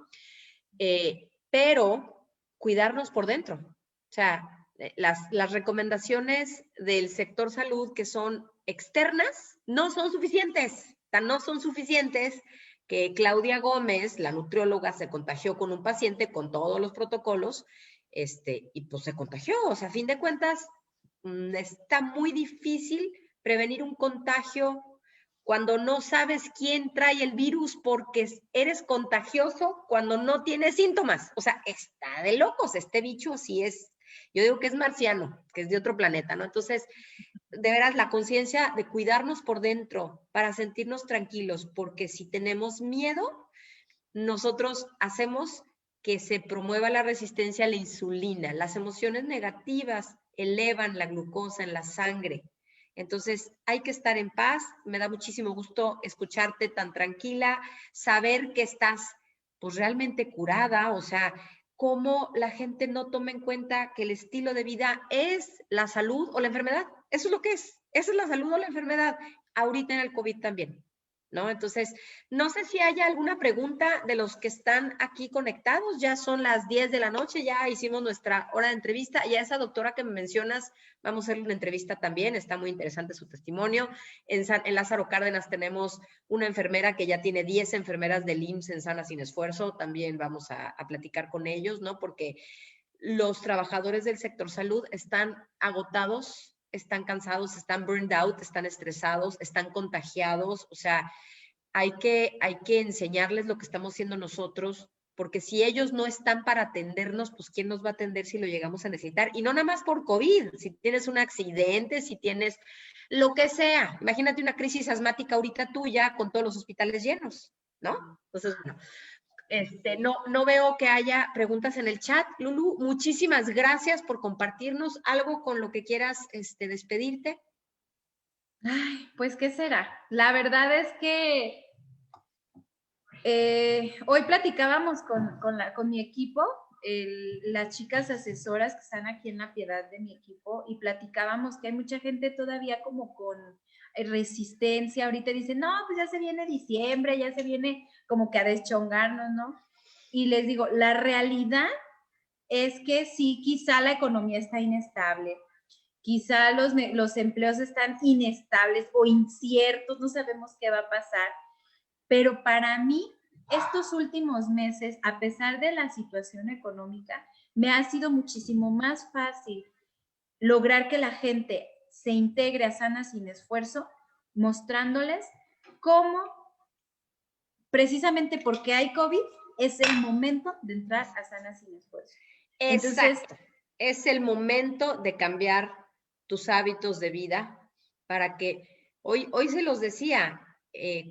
Pero cuidarnos por dentro. O sea, las recomendaciones del sector salud que son externas no son suficientes. No son suficientes que Claudia Gómez, la nutrióloga, se contagió con un paciente con todos los protocolos y pues se contagió. O sea, a fin de cuentas, está muy difícil prevenir un contagio cuando no sabes quién trae el virus porque eres contagioso cuando no tienes síntomas. O sea, está de locos. Este bicho sí es, yo digo que es marciano, que es de otro planeta, ¿no? Entonces, de veras, la conciencia de cuidarnos por dentro para sentirnos tranquilos, porque si tenemos miedo, nosotros hacemos que se promueva la resistencia a la insulina. Las emociones negativas elevan la glucosa en la sangre. Entonces, hay que estar en paz. Me da muchísimo gusto escucharte tan tranquila, saber que estás pues realmente curada, o sea, cómo la gente no toma en cuenta que el estilo de vida es la salud o la enfermedad. Eso es lo que es. Esa es la salud o la enfermedad. Ahorita en el COVID también, ¿no? Entonces, no sé si haya alguna pregunta de los que están aquí conectados. Ya son las 10 de la noche, ya hicimos nuestra hora de entrevista. Y a esa doctora que me mencionas, vamos a hacerle una entrevista también. Está muy interesante su testimonio. En Lázaro Cárdenas tenemos una enfermera que ya tiene 10 enfermeras del IMSS en Sana Sin Esfuerzo. También vamos a platicar con ellos, ¿no? Porque los trabajadores del sector salud están agotados, están cansados, están burned out, están estresados, están contagiados. O sea, hay que enseñarles lo que estamos haciendo nosotros, porque si ellos no están para atendernos, pues ¿quién nos va a atender si lo llegamos a necesitar? Y no nada más por COVID, si tienes un accidente, si tienes lo que sea. Imagínate una crisis asmática ahorita tuya con todos los hospitales llenos, ¿no? Entonces, bueno, no veo que haya preguntas en el chat. Lulu, muchísimas gracias por compartirnos algo con lo que quieras despedirte. Ay, pues, ¿qué será? La verdad es que hoy platicábamos con mi equipo, las chicas asesoras que están aquí en La Piedad de mi equipo, y platicábamos que hay mucha gente todavía como con resistencia. Ahorita dicen, no, pues ya se viene diciembre, ya se viene como que a deschongarnos, ¿no? Y les digo, la realidad es que sí, quizá la economía está inestable, quizá los empleos están inestables o inciertos, no sabemos qué va a pasar, pero para mí estos últimos meses, a pesar de la situación económica, me ha sido muchísimo más fácil lograr que la gente se integre a Sana Sin Esfuerzo, mostrándoles cómo, precisamente porque hay COVID, es el momento de entrar a Sana Sin Esfuerzo. Entonces, exacto. Es el momento de cambiar tus hábitos de vida para que, hoy se los decía,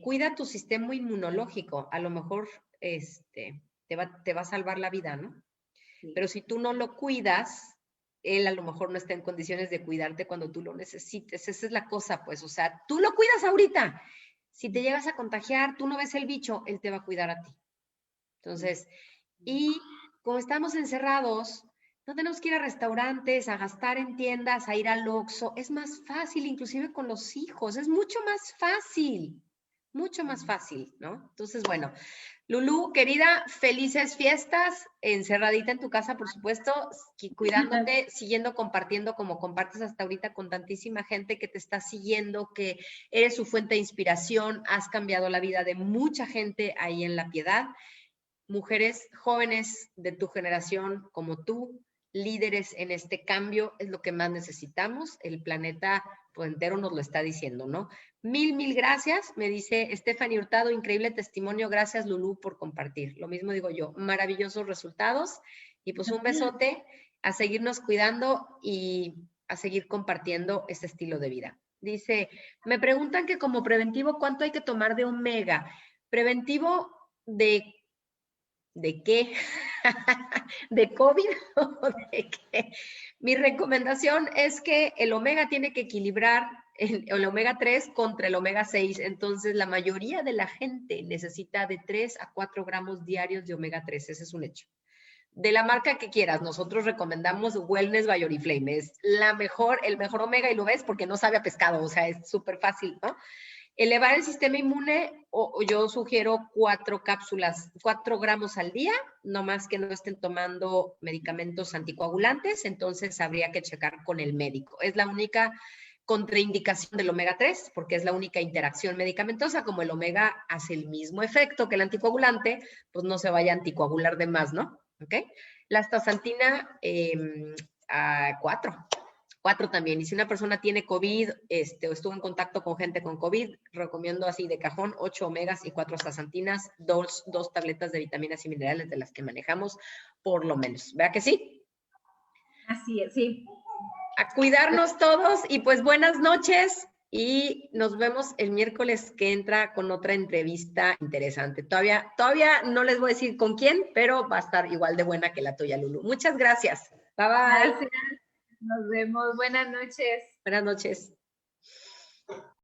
cuida tu sistema inmunológico. A lo mejor te va a salvar la vida, ¿no? Sí. Pero si tú no lo cuidas, él a lo mejor no está en condiciones de cuidarte cuando tú lo necesites. Esa es la cosa, pues, o sea, tú lo cuidas ahorita. Si te llegas a contagiar, tú no ves el bicho, él te va a cuidar a ti. Entonces, y como estamos encerrados, no tenemos que ir a restaurantes, a gastar en tiendas, a ir al Oxxo. Es más fácil, inclusive con los hijos. Es mucho más fácil, ¿no? Entonces, bueno, Lulu, querida, felices fiestas, encerradita en tu casa, por supuesto, cuidándote, siguiendo compartiendo como compartes hasta ahorita con tantísima gente que te está siguiendo, que eres su fuente de inspiración, has cambiado la vida de mucha gente ahí en La Piedad. Mujeres jóvenes de tu generación como tú, líderes en este cambio, es lo que más necesitamos. El planeta pues, entero nos lo está diciendo, ¿no? Mil gracias, me dice Stephanie Hurtado, increíble testimonio, gracias Lulu por compartir. Lo mismo digo yo, maravillosos resultados y pues un besote, a seguirnos cuidando y a seguir compartiendo este estilo de vida. Dice, me preguntan que como preventivo, ¿cuánto hay que tomar de omega? ¿Preventivo de qué? ¿De COVID o de qué? Mi recomendación es que el omega tiene que equilibrar el omega 3 contra el omega 6. Entonces, la mayoría de la gente necesita de 3 a 4 gramos diarios de omega 3. Ese es un hecho. De la marca que quieras, nosotros recomendamos Wellness by Oriflame. Es el mejor omega y lo ves porque no sabe a pescado. O sea, es súper fácil, ¿no? Elevar el sistema inmune, yo sugiero 4 gramos al día, no más que no estén tomando medicamentos anticoagulantes, entonces habría que checar con el médico. Es la única contraindicación del omega 3, porque es la única interacción medicamentosa, como el omega hace el mismo efecto que el anticoagulante, pues no se vaya a anticoagular de más, ¿no? ¿ok? La astaxantina, 4. 4 también. Y si una persona tiene COVID, o estuvo en contacto con gente con COVID, recomiendo así de cajón 8 omegas y 4 astaxantinas, 2 tabletas de vitaminas y minerales de las que manejamos, por lo menos. ¿Verdad que sí? Así es, sí. A cuidarnos todos y pues buenas noches y nos vemos el miércoles que entra con otra entrevista interesante. Todavía no les voy a decir con quién, pero va a estar igual de buena que la tuya, Lulu. Muchas gracias. Bye bye. Gracias. Nos vemos. Buenas noches. Buenas noches.